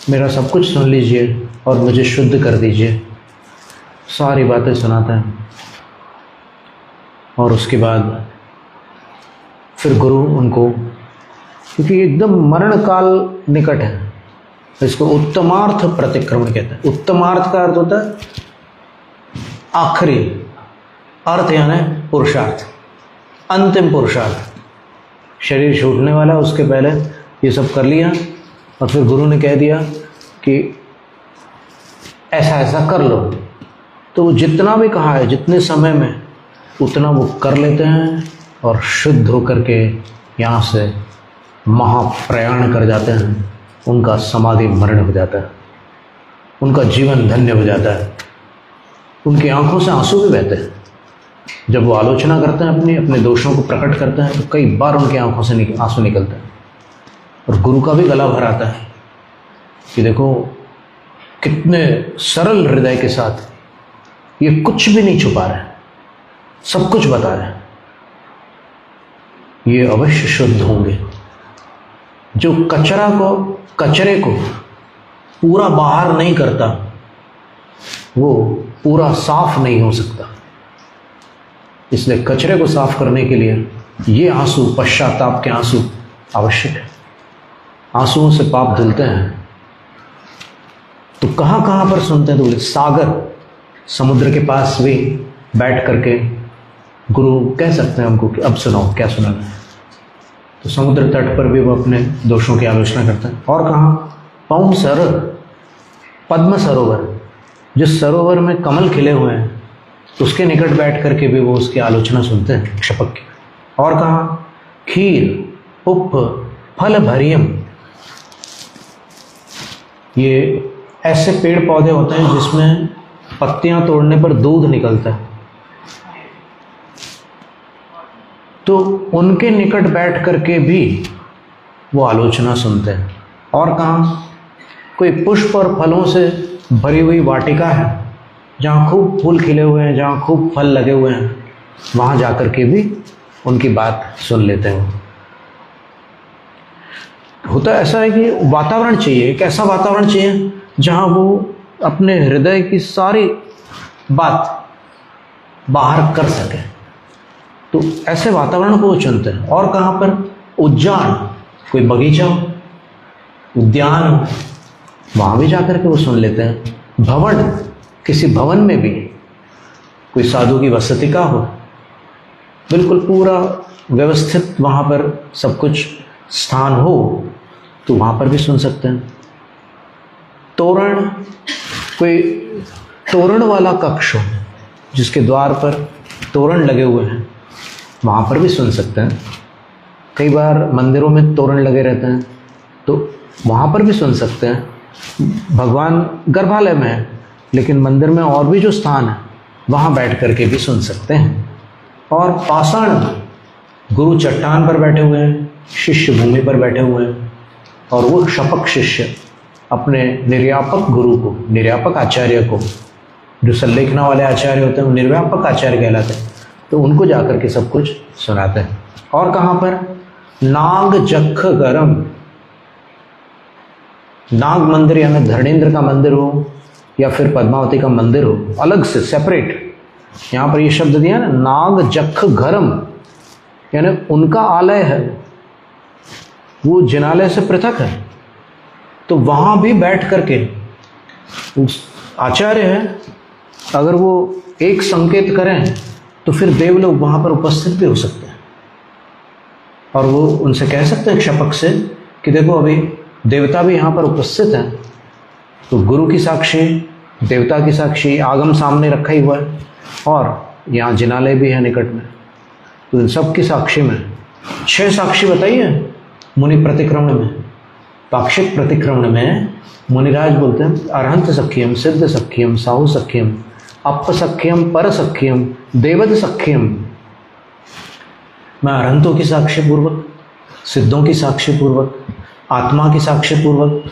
मेरा सब कुछ सुन लीजिए और मुझे शुद्ध कर दीजिए। सारी बातें सुनाता है। और उसके बाद फिर गुरु उनको, क्योंकि एकदम मरण काल निकट है, इसको उत्तमार्थ प्रतिक्रमण कहते हैं। उत्तमार्थ का अर्थ होता है आखिरी अर्थ, यानी पुरुषार्थ, अंतिम पुरुषार्थ। शरीर छूटने वाला, उसके पहले ये सब कर लिया और फिर गुरु ने कह दिया कि ऐसा ऐसा कर लो। तो वो जितना भी कहा है, जितने समय में, उतना वो कर लेते हैं और शुद्ध होकर के यहाँ से महाप्रयाण कर जाते हैं। उनका समाधि मरण हो जाता है, उनका जीवन धन्य हो जाता है। उनकी आंखों से आंसू भी बहते हैं। जब वो आलोचना करते हैं, अपने दोषों को प्रकट करते हैं, तो कई बार उनकी आंखों से आंसू निकलते हैं। और गुरु का भी गला भर आता है कि देखो कितने सरल हृदय के साथ ये कुछ भी नहीं छुपा रहे, सब कुछ बता रहे हैं। ये अवश्य शुद्ध होंगे। जो कचरे को पूरा बाहर नहीं करता, वो पूरा साफ नहीं हो सकता। इसलिए कचरे को साफ करने के लिए ये आंसू, पश्चाताप के आंसू आवश्यक है। आंसुओं से पाप धुलते हैं। तो कहाँ कहाँ पर सुनते हैं? तो बोले सागर, समुद्र के पास भी बैठ करके गुरु कह सकते हैं हमको कि अब सुनाओ, क्या सुनाना है। तो समुद्र तट पर भी वो अपने दोषों की आलोचना करते हैं। और कहाँ? पौम सरोवर, पद्म सरोवर, जिस सरोवर में कमल खिले हुए हैं, उसके निकट बैठ करके भी वो उसकी आलोचना सुनते हैं, क्षपक की। और कहाँ? खीर, उप, फल भरियम, ये ऐसे पेड़ पौधे होते हैं जिसमें पत्तियां तोड़ने पर दूध निकलता है। तो उनके निकट बैठ करके भी वो आलोचना सुनते हैं। और कहाँ? कोई पुष्प और फलों से भरी हुई वाटिका है, जहाँ खूब फूल खिले हुए हैं, जहाँ खूब फल लगे हुए हैं, वहाँ जाकर के भी उनकी बात सुन लेते हैं। होता ऐसा है कि वातावरण चाहिए, एक ऐसा वातावरण चाहिए जहाँ वो अपने हृदय की सारी बात बाहर कर सके। तो ऐसे वातावरण को वो चुनते हैं। और कहाँ पर? उद्यान, कोई बगीचा हो, उद्यान हो, वहाँ भी जाकर के वो सुन लेते हैं। भवन, किसी भवन में भी कोई साधु की वसतिका हो, बिल्कुल पूरा व्यवस्थित वहाँ पर सब कुछ स्थान हो, तो वहाँ पर भी सुन सकते हैं। तोरण, कोई तोरण वाला कक्ष हो, जिसके द्वार पर तोरण लगे हुए हैं, वहाँ पर भी सुन सकते हैं। कई बार मंदिरों में तोरण लगे रहते हैं, तो वहाँ पर भी सुन सकते हैं। भगवान गर्भालय में है, लेकिन मंदिर में और भी जो स्थान है वहाँ बैठ करके भी सुन सकते हैं। और पाषाण में गुरु चट्टान पर बैठे हुए हैं, शिष्य भूमि पर बैठे हुए हैं, और वो शपक शिष्य अपने निर्यापक गुरु को, निर्यापक आचार्य को, जो संलेखना वाले आचार्य होते हैं वो निर्व्यापक आचार्य कहलाते हैं, तो उनको जाकर के सब कुछ सुनाते हैं। और कहाँ पर? नाग जख गरम, नाग मंदिर यानी धरणेन्द्र का मंदिर हो या फिर पद्मावती का मंदिर हो, अलग से सेपरेट, यहाँ पर ये शब्द दिया ना, नाग जख गरम, यानी उनका आलय है, वो जिनालय से पृथक है। तो वहाँ भी बैठ करके आचार्य है, अगर वो एक संकेत करें तो फिर देव लोग वहाँ पर उपस्थित भी हो सकते हैं, और वो उनसे कह सकते हैं शपक से कि देखो अभी देवता भी यहाँ पर उपस्थित हैं। तो गुरु की साक्षी, देवता की साक्षी, आगम सामने रखा ही हुआ है, और यहाँ जिनालय भी है निकट में, तो इन सब की साक्षी में 6 साक्षी बताइए मुनि प्रतिक्रमण में। पाक्षिक प्रतिक्रमण में मुनिराज बोलते हैं अरहंत सख्यम, सिद्ध सख्यम, साहु सख्यम, अप सख्यम, पर सख्यम, देवद सख्यम। मैं अरहंतों की साक्षी पूर्वक, सिद्धों की साक्षी पूर्वक, आत्मा की साक्षी पूर्वक,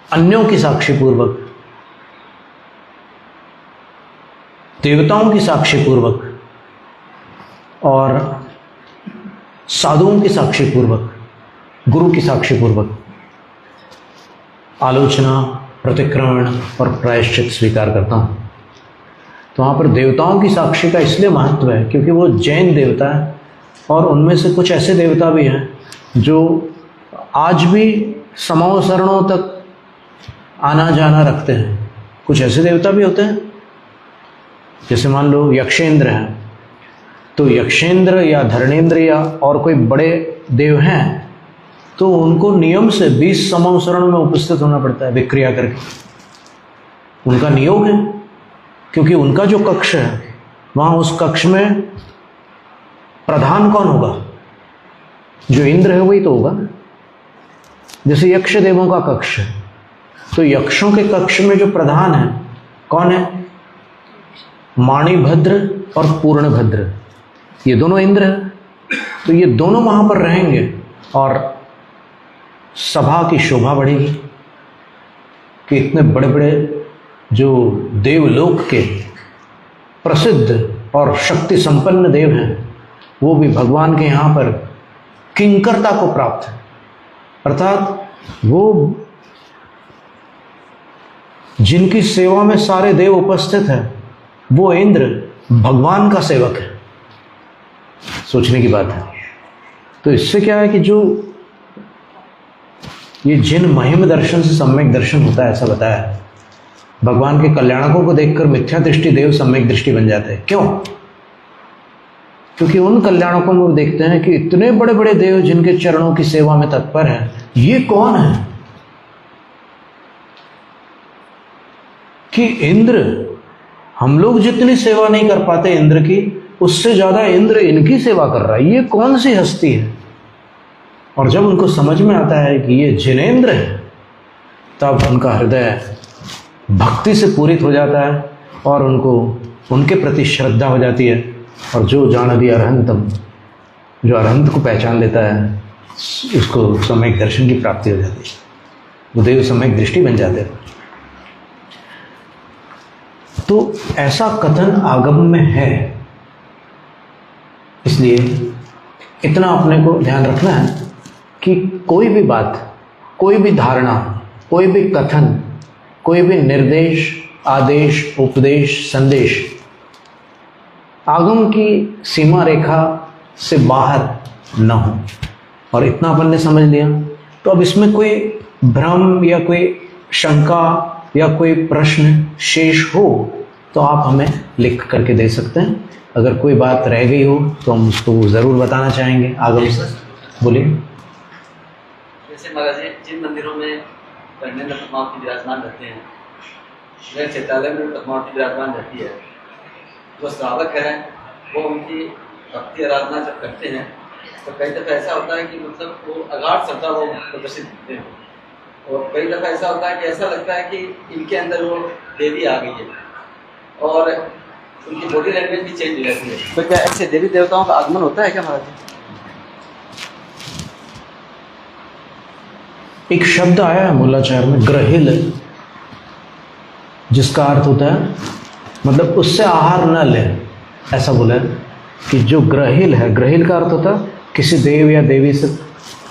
अन्यों की साक्षी पूर्वक, देवताओं की साक्षी पूर्वक और साधुओं की साक्षी पूर्वक, गुरु की साक्षी पूर्वक आलोचना, प्रतिक्रमण और प्रायश्चित स्वीकार करता हूँ। तो वहाँ पर देवताओं की साक्षी का इसलिए महत्व है क्योंकि वो जैन देवता है, और उनमें से कुछ ऐसे देवता भी हैं जो आज भी समाओ शरणों तक आना जाना रखते हैं। कुछ ऐसे देवता भी होते हैं, जैसे मान लो यक्षेंद्र हैं, तो यक्षेंद्र या धरणेन्द्र या और कोई बड़े देव हैं तो उनको नियम से 20 समाओ शरण में उपस्थित होना पड़ता है विक्रिया करके, उनका नियोग है, क्योंकि उनका जो कक्ष है वहाँ उस कक्ष में प्रधान कौन होगा? जो इंद्र है वही तो होगा। जैसे यक्ष देवों का कक्ष है, तो यक्षों के कक्ष में जो प्रधान है कौन है? माणिभद्र और पूर्णभद्र, ये दोनों इंद्र हैं। तो ये दोनों वहाँ पर रहेंगे और सभा की शोभा बढ़ेगी कि इतने बड़े बड़े जो देवलोक के प्रसिद्ध और शक्ति संपन्न देव हैं वो भी भगवान के यहाँ पर किंकरता को प्राप्त है, अर्थात वो जिनकी सेवा में सारे देव उपस्थित हैं वो इंद्र भगवान का सेवक है। सोचने की बात है। तो इससे क्या है कि जो ये जिन महिम दर्शन से सम्यक दर्शन होता है, ऐसा बताया है, भगवान के कल्याणकों को देखकर मिथ्या दृष्टि देव सम्यक दृष्टि बन जाते हैं। क्यों? क्योंकि उन कल्याणकों में वो देखते हैं कि इतने बड़े बड़े देव जिनके चरणों की सेवा में तत्पर हैं, ये कौन है कि इंद्र, हम लोग जितनी सेवा नहीं कर पाते इंद्र की, उससे ज्यादा इंद्र इनकी सेवा कर रहा है, ये कौन सी हस्ती है? और जब उनको समझ में आता है कि ये जिनेंद्र है, तब उनका हृदय भक्ति से पूरित हो जाता है और उनको उनके प्रति श्रद्धा हो जाती है। और जो जानदि अरहंतम, जो अरहंत को पहचान लेता है, उसको सम्यक दर्शन की प्राप्ति हो जाती है, वो देव सम्यक दृष्टि बन जाते हैं। तो ऐसा कथन आगम में है, इसलिए इतना अपने को ध्यान रखना है कि कोई भी बात, कोई भी धारणा, कोई भी कथन, कोई भी निर्देश, आदेश, उपदेश, संदेश आगम की सीमा रेखा से बाहर न हो। और इतना अपन ने समझ लिया, तो अब इसमें कोई भ्रम या कोई शंका या कोई प्रश्न शेष हो तो आप हमें लिख करके दे सकते हैं। अगर कोई बात रह गई हो तो हम उसको ज़रूर बताना चाहेंगे आगम से। बोलिए। जैसे महाराज जी, जिन मंदिरों में धरणेन्द्र पद्मावती विराजमान रहते हैं, वह चित्रालय में पद्मावती विराजमान रहती है, वो श्रावक है वो उनकी भक्ति आराधना जब करते हैं तो कई दफ़ा ऐसा होता है कि मतलब वो अगाध श्रद्धा वो प्रदर्शित करते हैं, और कई दफ़ा ऐसा होता है कि ऐसा लगता है कि इनके अंदर वो देवी आ गई है और उनकी बॉडी लैंग्वेज भी चेंज हो जाती है। तो क्या ऐसे देवी देवताओं का आगमन होता है क्या महाराज जी? एक शब्द आया है मूलाचार में, ग्रहिल, जिसका अर्थ होता है मतलब उससे आहार न ले, ऐसा बोला है कि जो ग्रहिल है, ग्रहिल का अर्थ होता है किसी देव या देवी से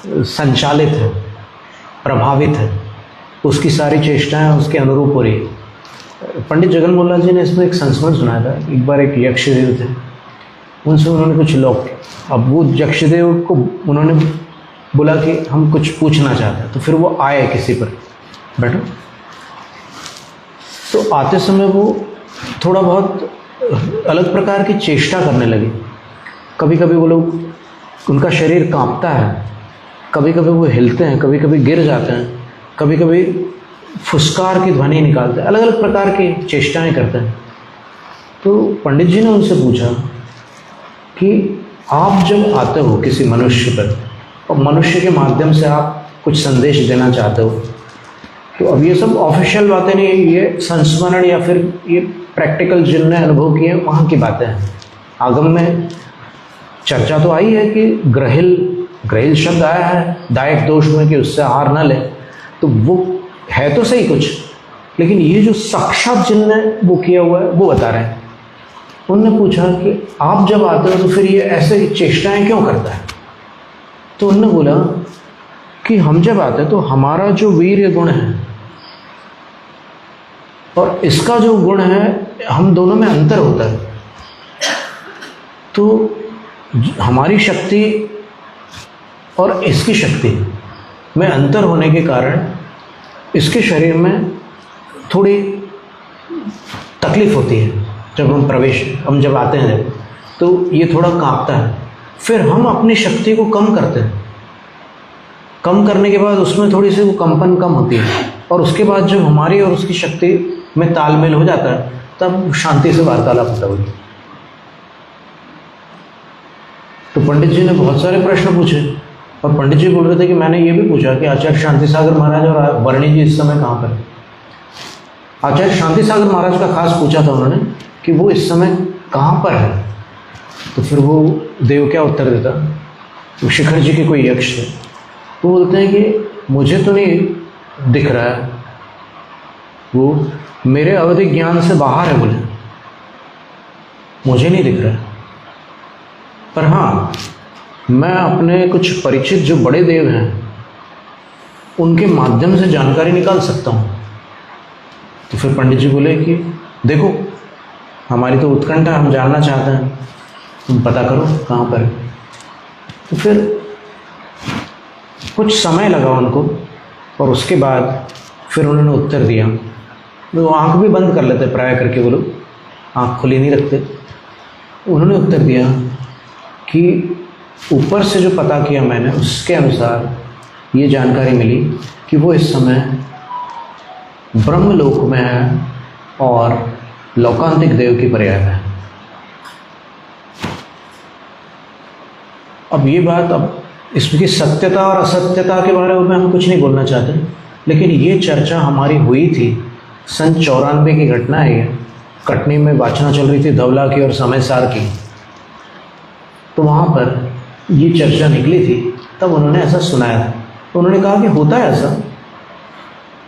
संचालित है, प्रभावित है, उसकी सारी चेष्टाएं उसके अनुरूप हो रही है। पंडित जगन मोहन जी ने इसमें एक संस्मरण सुनाया था। एक बार एक यक्षदेव थे, उनसे उन्होंने कुछ लोग, अब वो यक्षदेव को उन्होंने बोला कि हम कुछ पूछना चाहते हैं, तो फिर वो आए किसी पर, बैठो। तो आते समय वो थोड़ा बहुत अलग प्रकार की चेष्टा करने लगे। कभी कभी वो लोग, उनका शरीर कांपता है, कभी कभी वो हिलते हैं, कभी कभी गिर जाते हैं, कभी कभी फुसकार की ध्वनि निकालते हैं, अलग अलग प्रकार की चेष्टाएं करते हैं। तो पंडित जी ने उनसे पूछा कि आप जब आते हो किसी मनुष्य पर और मनुष्य के माध्यम से आप कुछ संदेश देना चाहते हो, तो अब ये सब ऑफिशियल बातें नहीं, ये संस्मरण या फिर ये प्रैक्टिकल जिनने अनुभव किए वहाँ की बातें हैं। आगम में चर्चा तो आई है कि ग्रहिल शब्द आया है दायक दोष में कि उससे आहार न ले, तो वो है तो सही कुछ, लेकिन ये जो साक्षात जिनने वो किया हुआ है वो बता रहे हैं। उनने पूछा कि आप जब आते हो तो फिर ये ऐसे चेष्टाएं क्यों करता है? तो उन्होंने बोला कि हम जब आते हैं तो हमारा जो वीर्य गुण है और इसका जो गुण है, हम दोनों में अंतर होता है। तो हमारी शक्ति और इसकी शक्ति में अंतर होने के कारण इसके शरीर में थोड़ी तकलीफ होती है। जब हम जब आते हैं तो ये थोड़ा कांपता है, फिर हम अपनी शक्ति को कम करते हैं, कम करने के बाद उसमें थोड़ी सी वो कंपन कम होती है, और उसके बाद जब हमारी और उसकी शक्ति में तालमेल हो जाता है तब शांति से वार्तालाप होता है। तो पंडित जी ने बहुत सारे प्रश्न पूछे, और पंडित जी बोल रहे थे कि मैंने ये भी पूछा कि आचार्य शांति सागर महाराज और वर्णी जी इस समय कहाँ पर? आचार्य शांति सागर महाराज का खास पूछा था उन्होंने कि वो इस समय कहाँ पर है। तो फिर वो देव क्या उत्तर देता, वो शिखर जी के कोई यक्ष थे, वो बोलते हैं कि मुझे तो नहीं दिख रहा है, वो मेरे अवधि ज्ञान से बाहर है, बोले मुझे नहीं दिख रहा है। पर हाँ, मैं अपने कुछ परिचित जो बड़े देव हैं उनके माध्यम से जानकारी निकाल सकता हूँ। तो फिर पंडित जी बोले कि देखो, हमारी तो उत्कंठा, हम जानना चाहते हैं, तुम पता करो कहाँ पर है। तो फिर कुछ समय लगा उनको, और उसके बाद फिर उन्होंने उत्तर दिया। वो आंख भी बंद कर लेते प्राय करके, वो लोग आंख खुली नहीं रखते। उन्होंने उत्तर दिया कि ऊपर से जो पता किया मैंने, उसके अनुसार ये जानकारी मिली कि वो इस समय ब्रह्मलोक में है और लोकांतिक देव की पर्याय है। अब ये बात, अब इसकी सत्यता और असत्यता के बारे में हम कुछ नहीं बोलना चाहते, लेकिन ये चर्चा हमारी हुई थी सन 94 की घटना है। ये कटनी में वाचना चल रही थी धवला की और समयसार की, तो वहाँ पर ये चर्चा निकली थी, तब उन्होंने ऐसा सुनाया था। तो उन्होंने कहा कि होता है ऐसा,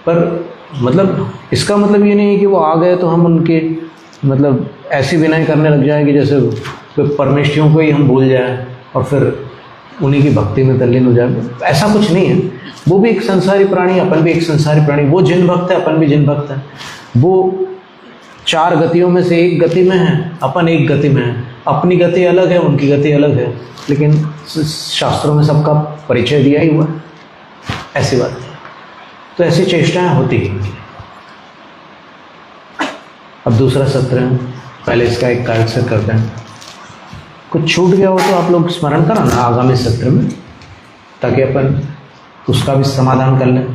पर मतलब इसका मतलब ये नहीं है कि वो आ गए तो हम उनके मतलब ऐसी विनय करने लग जाए कि जैसे परमेष्ठियों को ही हम भूल जाएं और फिर उन्हीं की भक्ति में तल्लीन हो जाए। ऐसा कुछ नहीं है। वो भी एक संसारी प्राणी, अपन भी एक संसारी प्राणी। वो जिन भक्त है, अपन भी जिन भक्त है। वो 4 गतियों में से एक गति में है, अपन एक गति में है। अपनी गति अलग है, उनकी गति अलग है, लेकिन शास्त्रों में सबका परिचय दिया ही हुआ है। ऐसी बात है। तो ऐसी चेष्टाएं होती हैं। अब दूसरा सत्र है, पहले इसका एक कार्य करते हैं। कुछ छूट गया हो तो आप लोग स्मरण करो ना आगामी सत्र में, ताकि अपन उसका भी समाधान कर लें।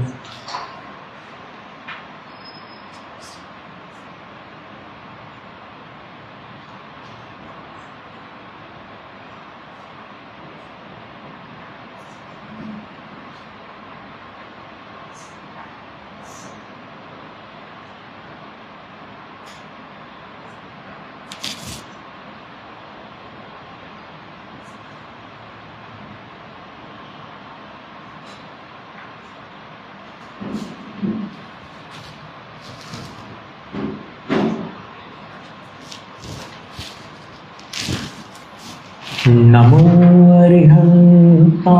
नमो अरिहन्ताणं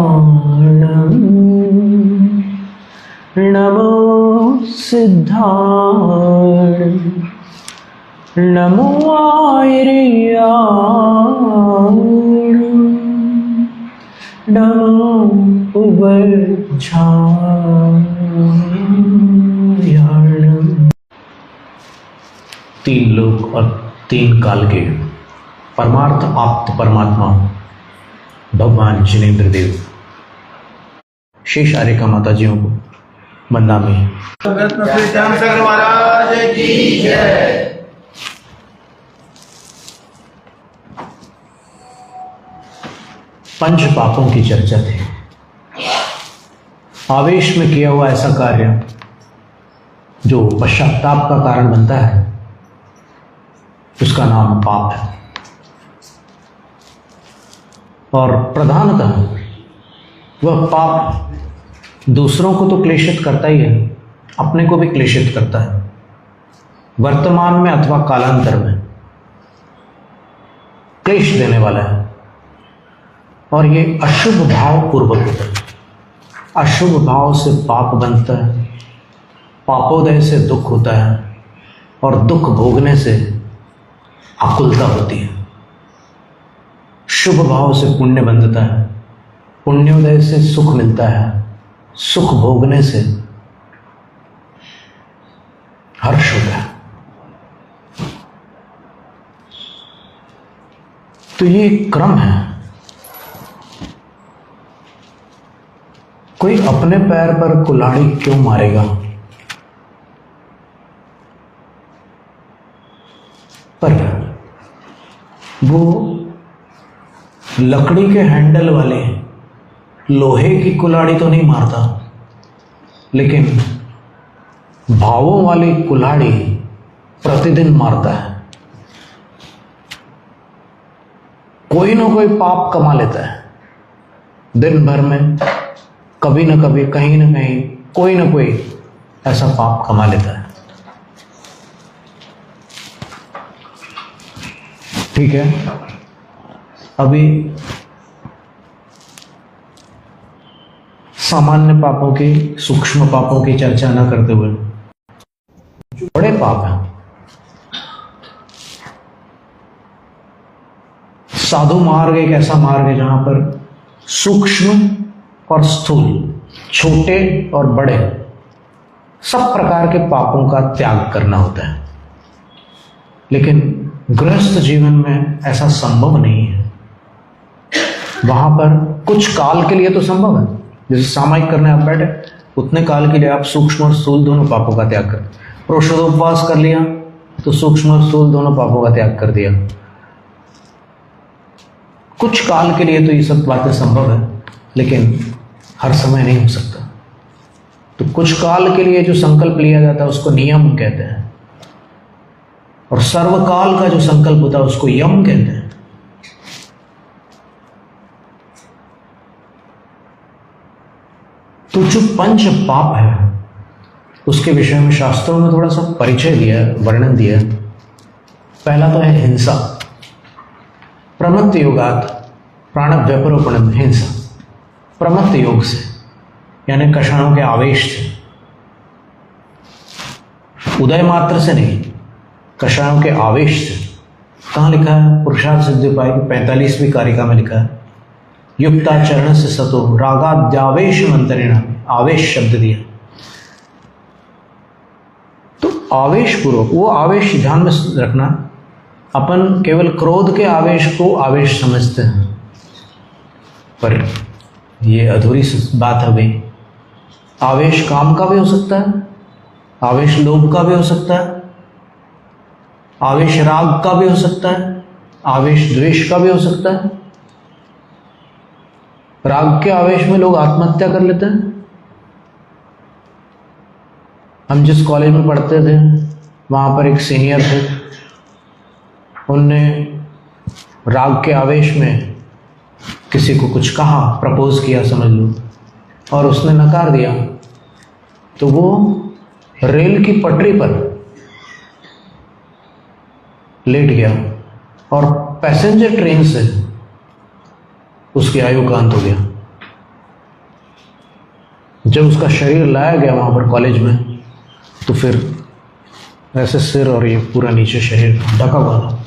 नमो सिद्धाणं नमो आयर्याणं नमो उवज्झायाणं। 3 लोक और 3 काल के परमार्थ आप्त परमात्मा भगवान जिनेन्द्र देव शेष आर्यका माता जियों को वंदा में। महाराज की जय। पंच पापों की चर्चा थी। आवेश में किया हुआ ऐसा कार्य जो पश्चाताप का कारण बनता है, उसका नाम पाप है। और प्रधानतः वह पाप दूसरों को तो क्लेशित करता ही है, अपने को भी क्लेशित करता है, वर्तमान में अथवा कालांतर में क्लेश देने वाला है। और ये अशुभ भाव पूर्वक होता है। अशुभ भाव से पाप बनता है, पापोदय से दुख होता है, और दुख भोगने से आकुलता होती है। शुभ भाव से पुण्य बनता है, पुण्योदय से सुख मिलता है, सुख भोगने से हर्ष होता है। तो ये क्रम है। कोई अपने पैर पर कुल्हाड़ी क्यों मारेगा? पर वो लकड़ी के हैंडल वाले लोहे की कुल्हाड़ी तो नहीं मारता, लेकिन भावों वाली कुल्हाड़ी प्रतिदिन मारता है। कोई ना कोई पाप कमा लेता है दिन भर में, कभी ना कभी, कहीं ना कहीं, कोई ना कोई ऐसा पाप कमा लेता है। ठीक है, अभी सामान्य पापों की, सूक्ष्म पापों की चर्चा न करते हुए जो बड़े पाप हैं, साधु मार्ग एक ऐसा मार्ग है जहां पर सूक्ष्म और स्थूल, छोटे और बड़े सब प्रकार के पापों का त्याग करना होता है। लेकिन गृहस्थ जीवन में ऐसा संभव नहीं है। वहां पर कुछ काल के लिए तो संभव है, जैसे सामायिक करने आप बैठे, उतने काल के लिए आप सूक्ष्म और स्थूल दोनों पापों का त्याग कर, प्रोषदोपवास कर लिया तो सूक्ष्म और स्थूल दोनों पापों का त्याग कर दिया। कुछ काल के लिए तो ये सब बातें संभव है, लेकिन हर समय नहीं हो सकता। तो कुछ काल के लिए जो संकल्प लिया जाता है उसको नियम कहते हैं, और सर्वकाल का जो संकल्प होता है उसको यम कहते हैं। तो जो पंच पाप है उसके विषय में शास्त्रों में थोड़ा सा परिचय दिया है, वर्णन दिया है। पहला तो है हिंसा। प्रमत्त योगात प्राणव्यपरोपणम, हिंसा। प्रमत्त योग से यानी कषाणों के आवेश से, उदय मात्र से नहीं, कषायों के आवेश से। कहाँ लिखा है? पुरुषार्थ सिद्धिपाय की 45वीं कारिका में लिखा है, युक्ताचरण से सतो रागाद्यावेश मंत्रेण, आवेश शब्द दिया। तो आवेश पूर्वक, वो आवेश ध्यान में रखना, अपन केवल क्रोध के आवेश को आवेश समझते हैं, पर ये अधूरी बात है भाई। आवेश काम का भी हो सकता है, आवेश लोभ का भी हो सकता है, आवेश राग का भी हो सकता है, आवेश द्वेष का भी हो सकता है। राग के आवेश में लोग आत्महत्या कर लेते हैं। हम जिस कॉलेज में पढ़ते थे वहाँ पर एक सीनियर थे, उनने राग के आवेश में किसी को कुछ कहा, प्रपोज किया समझ लो, और उसने नकार दिया, तो वो रेल की पटरी पर लेट गया और पैसेंजर ट्रेन से उसकी आयु का अंत हो गया। जब उसका शरीर लाया गया वहाँ पर कॉलेज में, तो फिर ऐसे सिर और ये पूरा नीचे शरीर ढका हुआ था।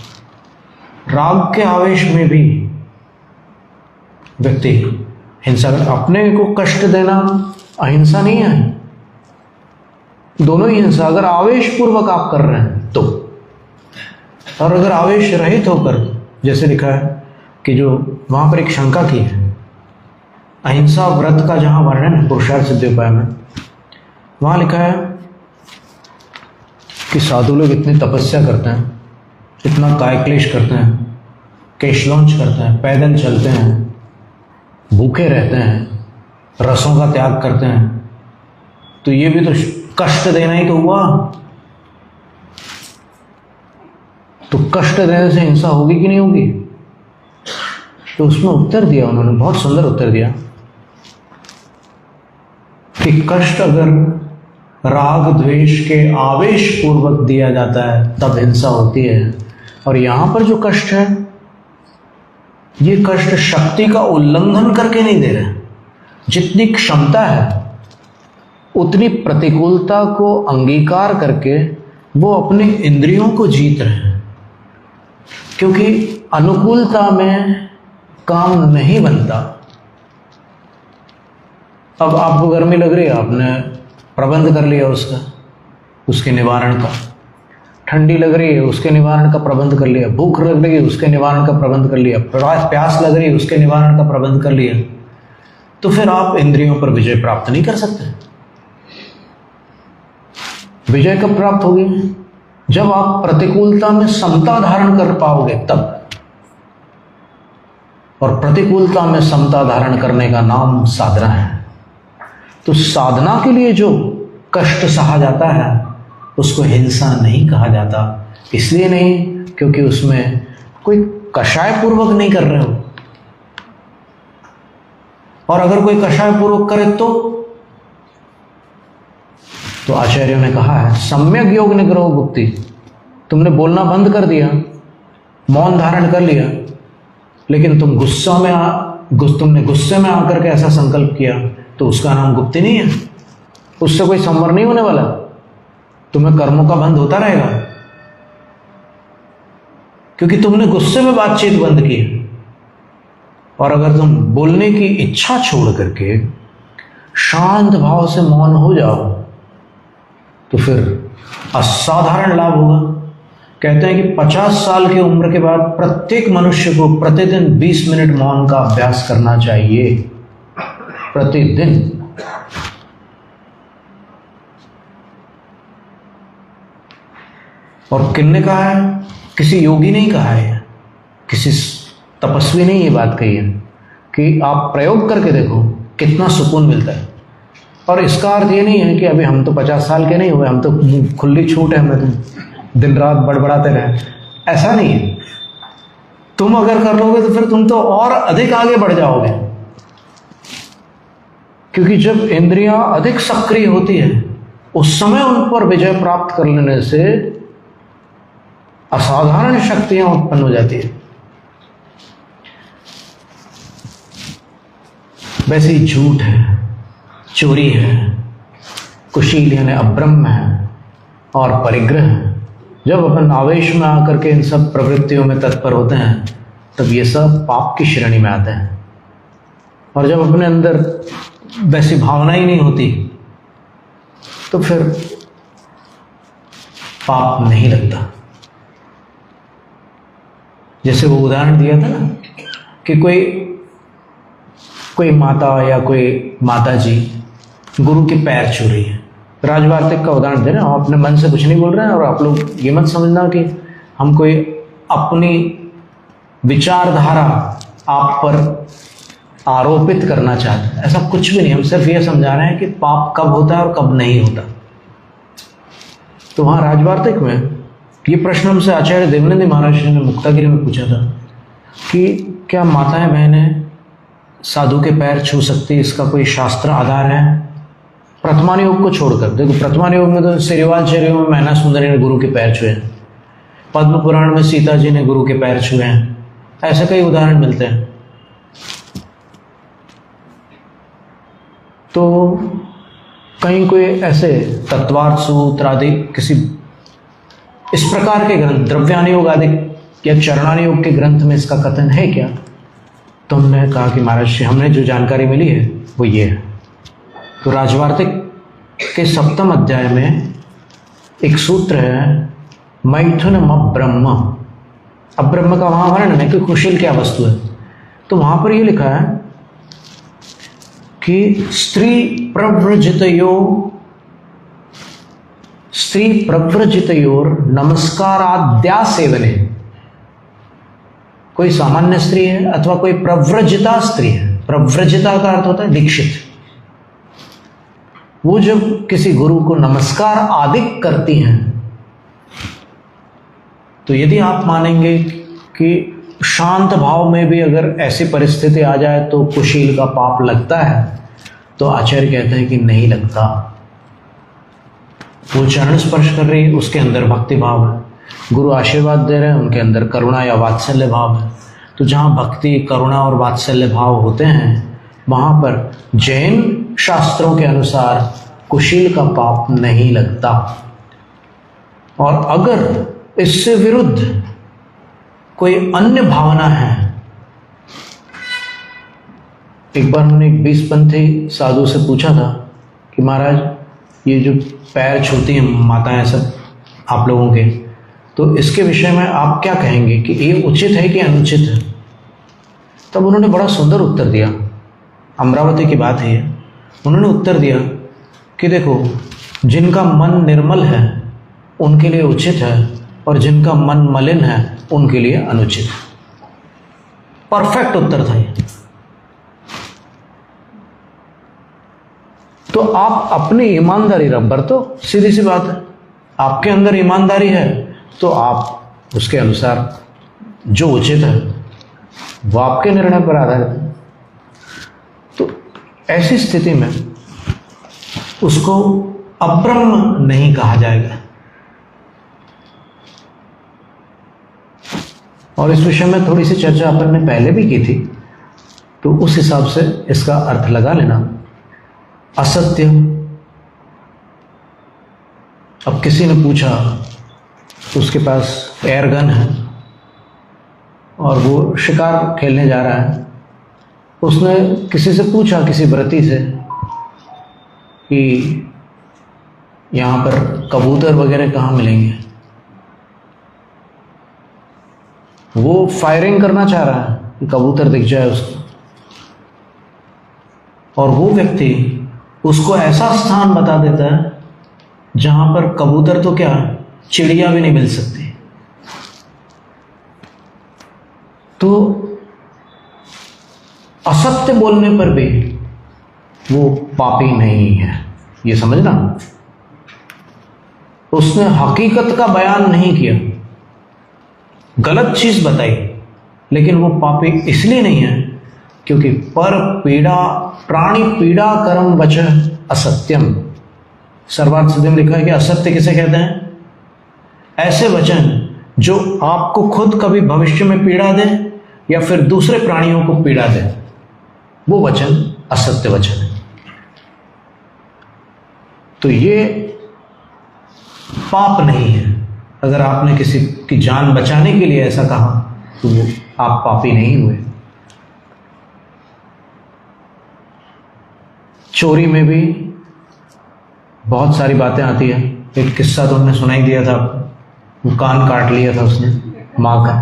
राग के आवेश में भी व्यक्ति हिंसा कर, अपने को कष्ट देना अहिंसा नहीं है, दोनों ही हिंसा। अगर आवेश पूर्वक आप कर रहे हैं तो, और अगर आवेश रहित होकर, जैसे लिखा है कि जो वहां पर एक शंका की है, अहिंसा व्रत का जहां वर्णन है पुरुषार्थ सिद्धोपाय में, वहां लिखा है कि साधु लोग इतनी तपस्या करते हैं, इतना कायक्लेश करते हैं, केशलौंच करते हैं, पैदल चलते हैं, भूखे रहते हैं, रसों का त्याग करते हैं, तो ये भी तो कष्ट देना ही तो हुआ। तो कष्ट देने से हिंसा होगी कि नहीं होगी? तो उसमें उत्तर दिया उन्होंने, बहुत सुंदर उत्तर दिया कि कष्ट अगर राग द्वेष के आवेश पूर्वक दिया जाता है तब हिंसा होती है। और यहां पर जो कष्ट है, ये कष्ट शक्ति का उल्लंघन करके नहीं दे रहे। जितनी क्षमता है उतनी प्रतिकूलता को अंगीकार करके वो अपने इंद्रियों को जीत रहे हैं, क्योंकि अनुकूलता में काम नहीं बनता। अब आपको गर्मी लग रही है, आपने प्रबंध कर लिया उसके निवारण का। ठंडी लग रही है, उसके निवारण का प्रबंध कर लिया। भूख लग रही है, उसके निवारण का प्रबंध कर लिया। प्यास लग रही है, उसके निवारण का प्रबंध कर लिया। तो फिर आप इंद्रियों पर विजय प्राप्त नहीं कर सकते। विजय कब प्राप्त होगी? जब आप प्रतिकूलता में समता धारण कर पाओगे तब। और प्रतिकूलता में समता धारण करने का नाम साधना है। तो साधना के लिए जो कष्ट सहा जाता है उसको हिंसा नहीं कहा जाता। इसलिए नहीं क्योंकि उसमें कोई कषाय पूर्वक नहीं कर रहे हो। और अगर कोई कषाय पूर्वक करे तो आचार्यों ने कहा है सम्यक योग निग्रह गुप्ति। तुमने बोलना बंद कर दिया, मौन धारण कर लिया, लेकिन तुमने गुस्से में आकर के ऐसा संकल्प किया, तो उसका नाम गुप्ति नहीं है। उससे कोई संवर नहीं होने वाला। तुम्हें कर्मों का बंध होता रहेगा, क्योंकि तुमने गुस्से में बातचीत बंद की। और अगर तुम बोलने की इच्छा छोड़ करके शांत भाव से मौन हो जाओ तो फिर असाधारण लाभ होगा। कहते हैं कि 50 साल की उम्र के बाद प्रत्येक मनुष्य को प्रतिदिन 20 मिनट मौन का अभ्यास करना चाहिए, प्रतिदिन। और किसने कहा है? किसी योगी ने ही कहा है, किसी तपस्वी ने ये बात कही है कि आप प्रयोग करके देखो कितना सुकून मिलता है। और इसका अर्थ ये नहीं है कि अभी हम तो 50 साल के नहीं हुए, हम तो खुली छूट है, हमें तो दिन रात बड़बड़ाते रहे, ऐसा नहीं है। तुम अगर कर लोगे तो फिर तुम तो और अधिक आगे बढ़ जाओगे, क्योंकि जब इंद्रियां अधिक सक्रिय होती है उस समय उन पर विजय प्राप्त कर लेने से असाधारण शक्तियां उत्पन्न हो जाती है। वैसे ही झूठ है, चोरी है, कुशील यानी अब्रह्म है, और परिग्रह है। जब अपन आवेश में आकर के इन सब प्रवृत्तियों में तत्पर होते हैं तब ये सब पाप की श्रेणी में आते हैं। और जब अपने अंदर वैसी भावना ही नहीं होती तो फिर पाप नहीं लगता। जैसे वो उदाहरण दिया था ना कि कोई माता या कोई माता जी गुरु के पैर छू रही है। राजवार्तिक का उदाहरण दे रहे हैं, हम अपने मन से कुछ नहीं बोल रहे हैं। और आप लोग ये मत समझना कि हम कोई अपनी विचारधारा आप पर आरोपित करना चाहते हैं, ऐसा कुछ भी नहीं। हम सिर्फ ये समझा रहे हैं कि पाप कब होता है और कब नहीं होता। तो वहाँ राजवार्तिक में ये प्रश्न हमसे आचार्य देवनंदी महाराज ने मुक्तागिरी में पूछा था कि क्या माताएं बहनें साधु के पैर छू सकती, इसका कोई शास्त्र आधार है? प्रथमान योग को छोड़कर देखो, प्रथमान योग में तो सिरिवाल चर्यों में मैना सुंदरी ने गुरु के पैर छुए हैं, पद्म पुराण में सीता जी ने गुरु के पैर छुए हैं, ऐसे कई उदाहरण मिलते हैं। तो कहीं कोई ऐसे तत्वार्थ सूत्र आदि किसी इस प्रकार के ग्रंथ, द्रव्यान योग आदि या चरणान योग के ग्रंथ में इसका कथन है क्या? तो हमने कहा कि महाराज जी हमने जो जानकारी मिली है वो ये है। तो राजवार्तिक के 7वें अध्याय में एक सूत्र है मैथुनम अब्रह्म। अब्रह्म का वहाँ वर्णन है कि कुशील क्या वस्तु है। तो वहाँ पर ये लिखा है कि स्त्री प्रव्रजितयोर नमस्काराद्या सेवने। कोई सामान्य स्त्री है अथवा कोई प्रव्रजिता स्त्री है। प्रव्रजिता का अर्थ होता है दीक्षित। वो जब किसी गुरु को नमस्कार आदि करती हैं तो यदि आप मानेंगे कि शांत भाव में भी अगर ऐसी परिस्थिति आ जाए तो कुशील का पाप लगता है, तो आचार्य कहते हैं कि नहीं लगता। वो चरण स्पर्श कर रही है, उसके अंदर भक्ति भाव है। गुरु आशीर्वाद दे रहे हैं, उनके अंदर करुणा या वात्सल्य भाव है। तो जहाँ भक्ति, करुणा और वात्सल्य भाव होते हैं वहाँ पर जैन शास्त्रों के अनुसार कुशील का पाप नहीं लगता। और अगर इससे विरुद्ध कोई अन्य भावना है, एक बार हमने एक 20पंथी साधु से पूछा था कि महाराज ये जो पैर छूती हैं माताएं सब आप लोगों के, तो इसके विषय में आप क्या कहेंगे कि ये उचित है कि अनुचित है? तब उन्होंने बड़ा सुंदर उत्तर दिया। अमरावती की बात है। उन्होंने उत्तर दिया कि देखो, जिनका मन निर्मल है उनके लिए उचित है और जिनका मन मलिन है उनके लिए अनुचित है। परफेक्ट उत्तर था ये। तो आप अपनी ईमानदारी बरतो, सीधी सी बात है। आपके अंदर ईमानदारी है तो आप उसके अनुसार जो उचित है वो आपके निर्णय पर आधारित है। तो ऐसी स्थिति में उसको अब्रह्म नहीं कहा जाएगा। और इस विषय में थोड़ी सी चर्चा अपन ने पहले भी की थी, तो उस हिसाब से इसका अर्थ लगा लेना। असत्य, अब किसी ने पूछा, उसके पास एयरगन है और वो शिकार खेलने जा रहा है। उसने किसी से पूछा, किसी व्रती से, कि यहाँ पर कबूतर वगैरह कहाँ मिलेंगे। वो फायरिंग करना चाह रहा है कि कबूतर दिख जाए उसको, और वो व्यक्ति उसको ऐसा स्थान बता देता है जहां पर कबूतर तो क्या, चिड़िया भी नहीं मिल सकती। तो असत्य बोलने पर भी वो पापी नहीं है, ये समझना। उसने हकीकत का बयान नहीं किया, गलत चीज बताई, लेकिन वो पापी इसलिए नहीं है क्योंकि पर पीड़ा प्राणी पीड़ा कर्म वचन असत्यम। सर्वार्थ सिद्धि में लिखा है कि असत्य किसे कहते हैं? ऐसे वचन जो आपको खुद कभी भविष्य में पीड़ा दे या फिर दूसरे प्राणियों को पीड़ा दे, वो वचन असत्य वचन है। तो ये पाप नहीं है। अगर आपने किसी की जान बचाने के लिए ऐसा कहा तो वो आप पापी नहीं हुए। चोरी में भी बहुत सारी बातें आती है। एक किस्सा तो हमने सुनाई दिया था, वो कान काट लिया था उसने माँ का।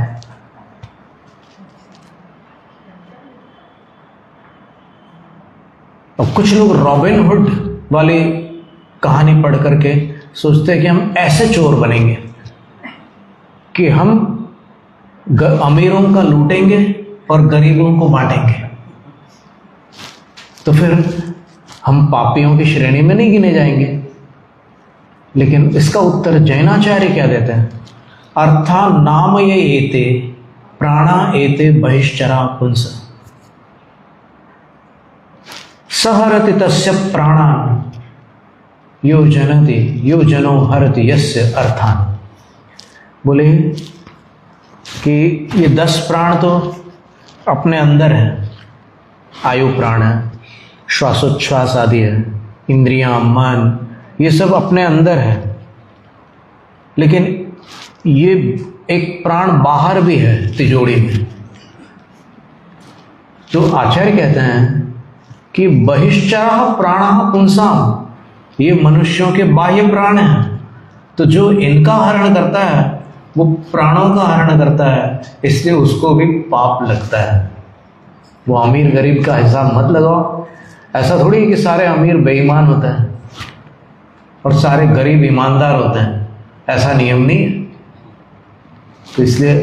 और कुछ लोग रॉबिन हुड वाली कहानी पढ़ करके सोचते हैं कि हम ऐसे चोर बनेंगे कि हम अमीरों का लूटेंगे और गरीबों को बांटेंगे, तो फिर हम पापियों की श्रेणी में नहीं गिने जाएंगे। लेकिन इसका उत्तर जैनाचार्य क्या देते हैं? अर्था नाम ये एते प्राणा एते बहिश्चरा पुंस सहरति तस्य प्राणान यो जनति यो जनो हरति यस्य अर्थान। बोले कि ये 10 प्राण तो अपने अंदर है, आयु प्राण है, श्वासोच्छ्वास आदि है, इंद्रियां, मन, ये सब अपने अंदर है। लेकिन ये एक प्राण बाहर भी है तिजोरी में। तो आचार्य कहते हैं कि बहिश्चरः प्राणः पुंसाम, ये मनुष्यों के बाह्य प्राण हैं। तो जो इनका हरण करता है वो प्राणों का हरण करता है, इसलिए उसको भी पाप लगता है। वो अमीर गरीब का हिसाब मत लगाओ। ऐसा थोड़ी है कि सारे अमीर बेईमान होते हैं और सारे गरीब ईमानदार होते हैं, ऐसा नियम नहीं है। तो इसलिए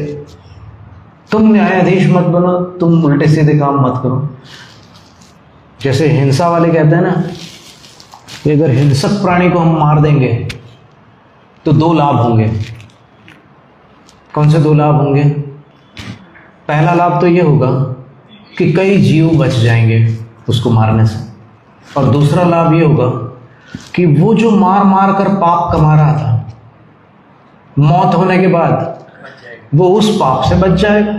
तुम न्यायाधीश मत बनो, तुम उल्टे सीधे काम मत करो। जैसे हिंसा वाले कहते हैं ना कि अगर हिंसक प्राणी को हम मार देंगे तो 2 लाभ होंगे। कौन से 2 लाभ होंगे? पहला लाभ तो ये होगा कि कई जीव बच जाएंगे उसको मारने से, और दूसरा लाभ ये होगा कि वो जो मार मार कर पाप कमा रहा था, मौत होने के बाद वो उस पाप से बच जाएगा।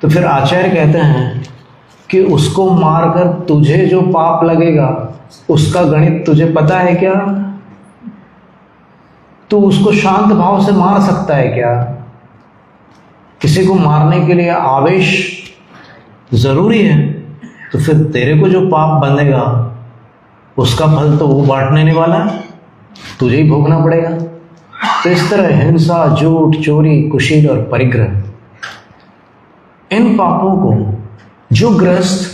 तो फिर आचार्य कहते हैं कि उसको मारकर तुझे जो पाप लगेगा उसका गणित तुझे पता है क्या? तू उसको शांत भाव से मार सकता है क्या? किसी को मारने के लिए आवेश जरूरी है, तो फिर तेरे को जो पाप बंधेगा उसका फल तो वो बांटने वाला है, तुझे ही भोगना पड़ेगा। तो इस तरह हिंसा, झूठ, चोरी, कुशील और परिग्रह, इन पापों को जो गृहस्थ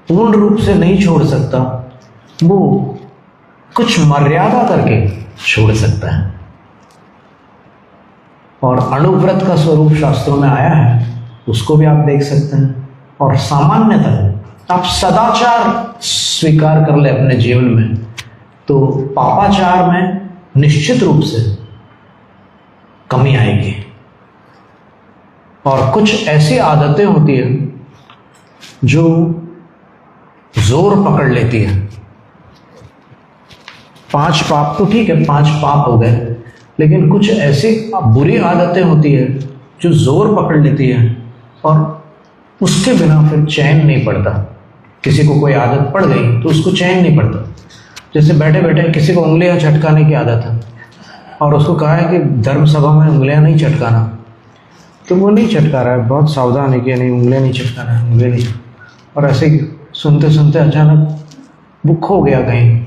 पूर्ण रूप से नहीं छोड़ सकता वो कुछ मर्यादा करके छोड़ सकता है। और अणुव्रत का स्वरूप शास्त्रों में आया है, उसको भी आप देख सकते हैं। और सामान्यतः आप सदाचार स्वीकार कर ले अपने जीवन में, तो पापाचार में निश्चित रूप से कमी आएगी। और कुछ ऐसी आदतें होती हैं जो जोर पकड़ लेती है। 5 पाप तो ठीक है, 5 पाप हो गए, लेकिन कुछ ऐसी बुरी आदतें होती है जो जोर पकड़ लेती है और उसके बिना फिर चैन नहीं पड़ता। किसी को कोई आदत पड़ गई तो उसको चैन नहीं पड़ता। जैसे बैठे बैठे किसी को उंगलियां चटकाने की आदत है और उसको कहा है कि धर्म सभा में उंगलियां नहीं चटकाना, तो वो नहीं चटका रहा है, बहुत सावधान है कि नहीं उंगलियां नहीं चटका रहा है, उंगलियां नहीं। और ऐसे ही सुनते सुनते अचानक वो खो गया कहीं,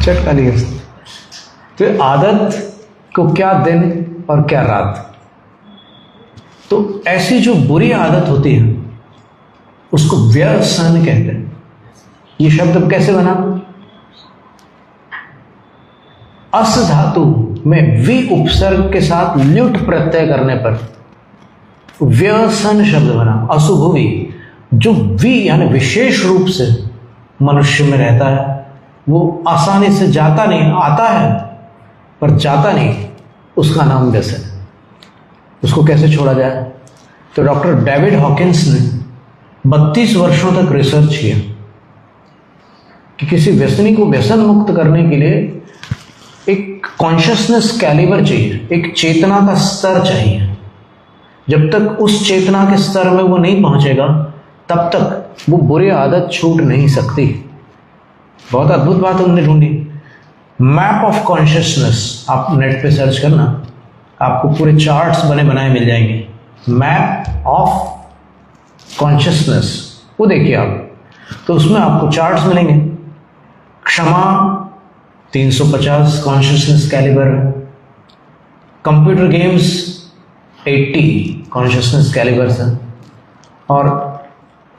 चटका लिया। तो आदत को क्या दिन और क्या रात। तो ऐसी जो बुरी आदत होती है उसको व्यसन कहते हैं। ये शब्द अब कैसे बना? अस धातु में वि उपसर्ग के साथ ल्युट प्रत्यय करने पर व्यसन शब्द बना। अशुभवी, जो वि यानी विशेष रूप से मनुष्य में रहता है, वो आसानी से जाता नहीं, आता है पर जाता नहीं, उसका नाम व्यसन है। उसको कैसे छोड़ा जाए? तो डॉक्टर डेविड हॉकिंस ने 32 वर्षों तक रिसर्च किया कि किसी व्यसनी को व्यसन मुक्त करने के लिए एक कॉन्शियसनेस कैलिबर चाहिए, एक चेतना का स्तर चाहिए। जब तक उस चेतना के स्तर में वो नहीं पहुंचेगा तब तक वो बुरी आदत छूट नहीं सकती। बहुत अद्भुत बात हमने ढूंढी, मैप ऑफ कॉन्शियसनेस। आप नेट पे सर्च करना, आपको पूरे चार्ट्स बने बनाए मिल जाएंगे। मैप ऑफ कॉन्शियसनेस, वो देखिए आप, तो उसमें आपको चार्ट्स मिलेंगे। क्षमा 350 consciousness calibre, computer games 80 consciousness calibres है, और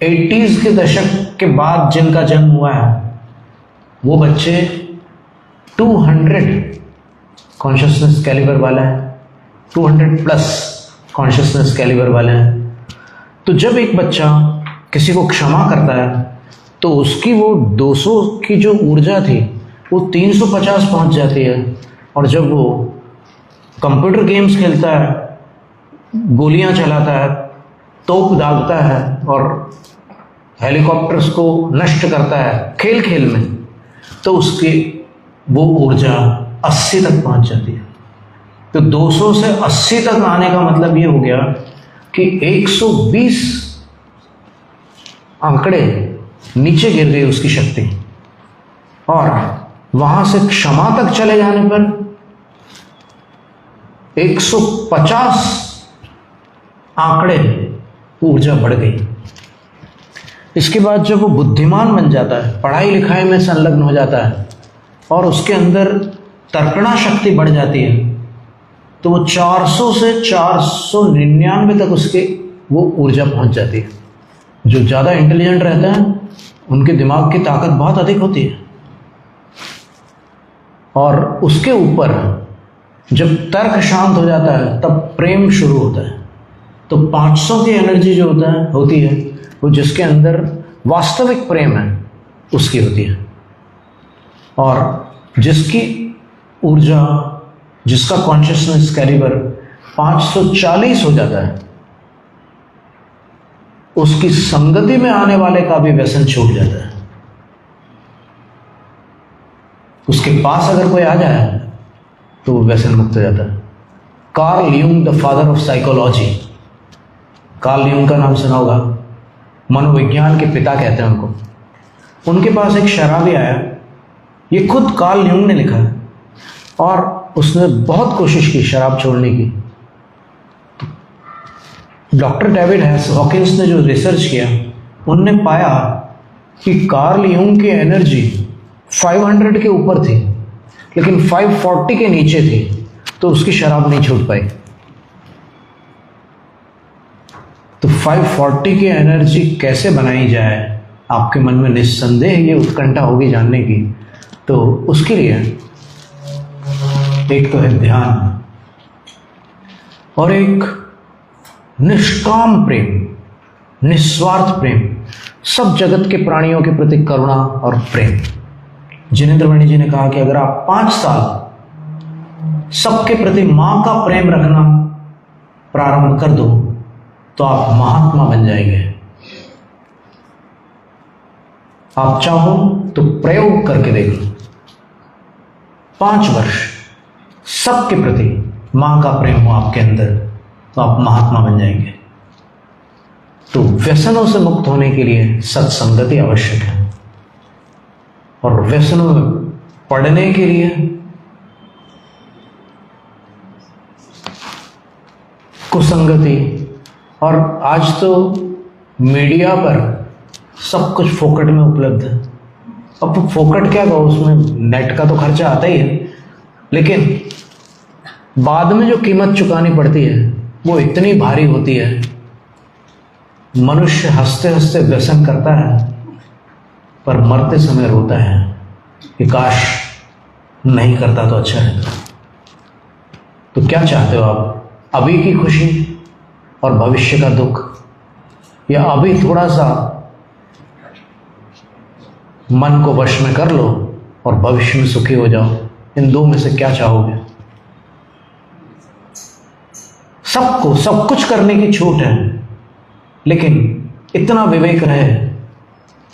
80s के दशक के बाद जिनका जन्म हुआ है वो बच्चे 200 कॉन्शियसनेस कैलिबर वाला है, 200 प्लस कॉन्शियसनेस कैलिबर वाले हैं। तो जब एक बच्चा किसी को क्षमा करता है तो उसकी वो 200 की जो ऊर्जा थी वो 350 पहुंच जाती है, और जब वो कंप्यूटर गेम्स खेलता है, गोलियां चलाता है, तोप दागता है और हेलीकॉप्टर्स को नष्ट करता है खेल खेल में, तो उसकी वो ऊर्जा 80 तक पहुंच जाती है। तो 200 से 80 तक आने का मतलब ये हो गया कि 120 आंकड़े नीचे गिर गई उसकी शक्ति, और वहां से क्षमा तक चले जाने पर 150 आंकड़े ऊर्जा बढ़ गई। इसके बाद जब वो बुद्धिमान बन जाता है, पढ़ाई लिखाई में संलग्न हो जाता है और उसके अंदर तर्कणा शक्ति बढ़ जाती है, तो वो 400 से 499 तक उसके वो ऊर्जा पहुंच जाती है। जो ज़्यादा इंटेलिजेंट रहते हैं उनके दिमाग की ताकत बहुत अधिक होती है, और उसके ऊपर जब तर्क शांत हो जाता है तब प्रेम शुरू होता है। तो 500 की एनर्जी जो होती है वो जिसके अंदर वास्तविक प्रेम है उसकी होती है, और जिसकी ऊर्जा, जिसका कॉन्शियसनेस कैलिबर 540 हो जाता है, उसकी संगति में आने वाले का भी व्यसन छूट जाता है। उसके पास अगर कोई आ जाए तो वो व्यसन मुक्त हो जाता है। Carl Jung, the father of psychology, Carl Jung का नाम सुना होगा, मनोविज्ञान के पिता कहते हैं उनको। उनके पास एक शराबी आया, ये खुद कार्ल यूंग ने लिखा है, और उसने बहुत कोशिश की शराब छोड़ने की। डॉक्टर डेविड हॉकिंस ने जो रिसर्च किया, उनने पाया कि कार्ल यूंग की एनर्जी 500 के ऊपर थी, लेकिन 540 के नीचे थी, तो उसकी शराब नहीं छूट पाई। तो 540 की एनर्जी कैसे बनाई जाए, आपके मन में निस्संदेह ये उत्कंठा होगी जानने की। तो उसके लिए एक तो है ध्यान, और एक निष्काम प्रेम, निस्वार्थ प्रेम, सब जगत के प्राणियों के प्रति करुणा और प्रेम। जिनेंद्र मणि जी ने कहा कि अगर आप 5 साल सबके प्रति मां का प्रेम रखना प्रारंभ कर दो तो आप महात्मा बन जाएंगे। आप चाहो तो प्रयोग करके देख लो, 5 वर्ष सबके प्रति मां का प्रेम हो आपके अंदर, तो आप महात्मा बन जाएंगे। तो व्यसनों से मुक्त होने के लिए सत्संगति आवश्यक है, और व्यसनों में पढ़ने के लिए कुसंगति। और आज तो मीडिया पर सब कुछ फोकट में उपलब्ध है। अब फोकट क्या कहो, उसमें नेट का तो खर्चा आता ही है, लेकिन बाद में जो कीमत चुकानी पड़ती है वो इतनी भारी होती है। मनुष्य हंसते हंसते व्यसन करता है, पर मरते समय रोता है कि काश नहीं करता तो अच्छा रहता। तो क्या चाहते हो आप, अभी की खुशी और भविष्य का दुख, या अभी थोड़ा सा मन को वश में कर लो और भविष्य में सुखी हो जाओ? इन दो में से क्या चाहोगे? सबको सब कुछ करने की छूट है, लेकिन इतना विवेक रहे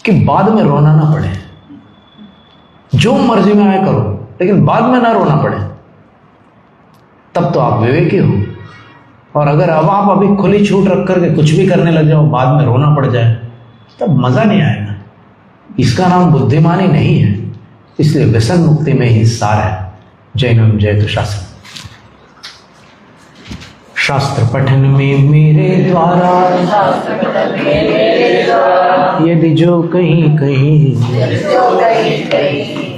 कि बाद में रोना ना पड़े। जो मर्जी में आए करो, लेकिन बाद में ना रोना पड़े, तब तो आप विवेकी हो। और अगर अब आप अभी खुली छूट रख करके कुछ भी करने लग जाओ, बाद में रोना पड़ जाए, तब मजा नहीं आएगा। इसका नाम बुद्धिमानी नहीं है। इसलिए व्यसन मुक्ति में ही सार है। जैनम जयतु शास्त्र। शास्त्र पठन में मेरे द्वारा यदि जो कहीं कहीं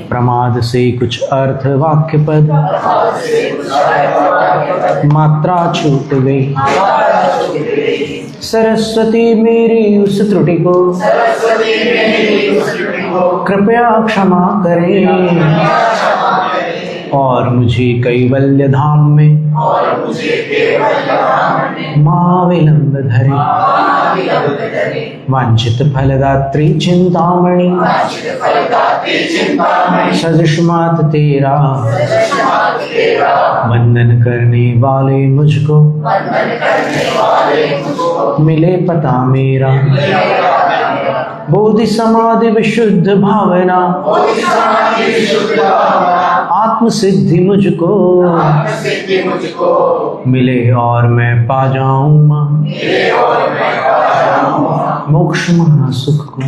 प्रमाद से कुछ अर्थ वाक्य पद मात्रा छूट गई, सरस्वती मेरी उस त्रुटि को कृपया क्षमा करें, और मुझे कैवल्य धाम में मां विलंब धरे। वांछित फलदात्री चिंतामणि सदृशमात तेरा, वंदन करने वाले मुझको मिले पता मेरा, बोधि समाधि विशुद्ध भावना, आत्म सिद्धि मुझको मिले और मैं पा जाऊं मां, मोक्ष महासुख को।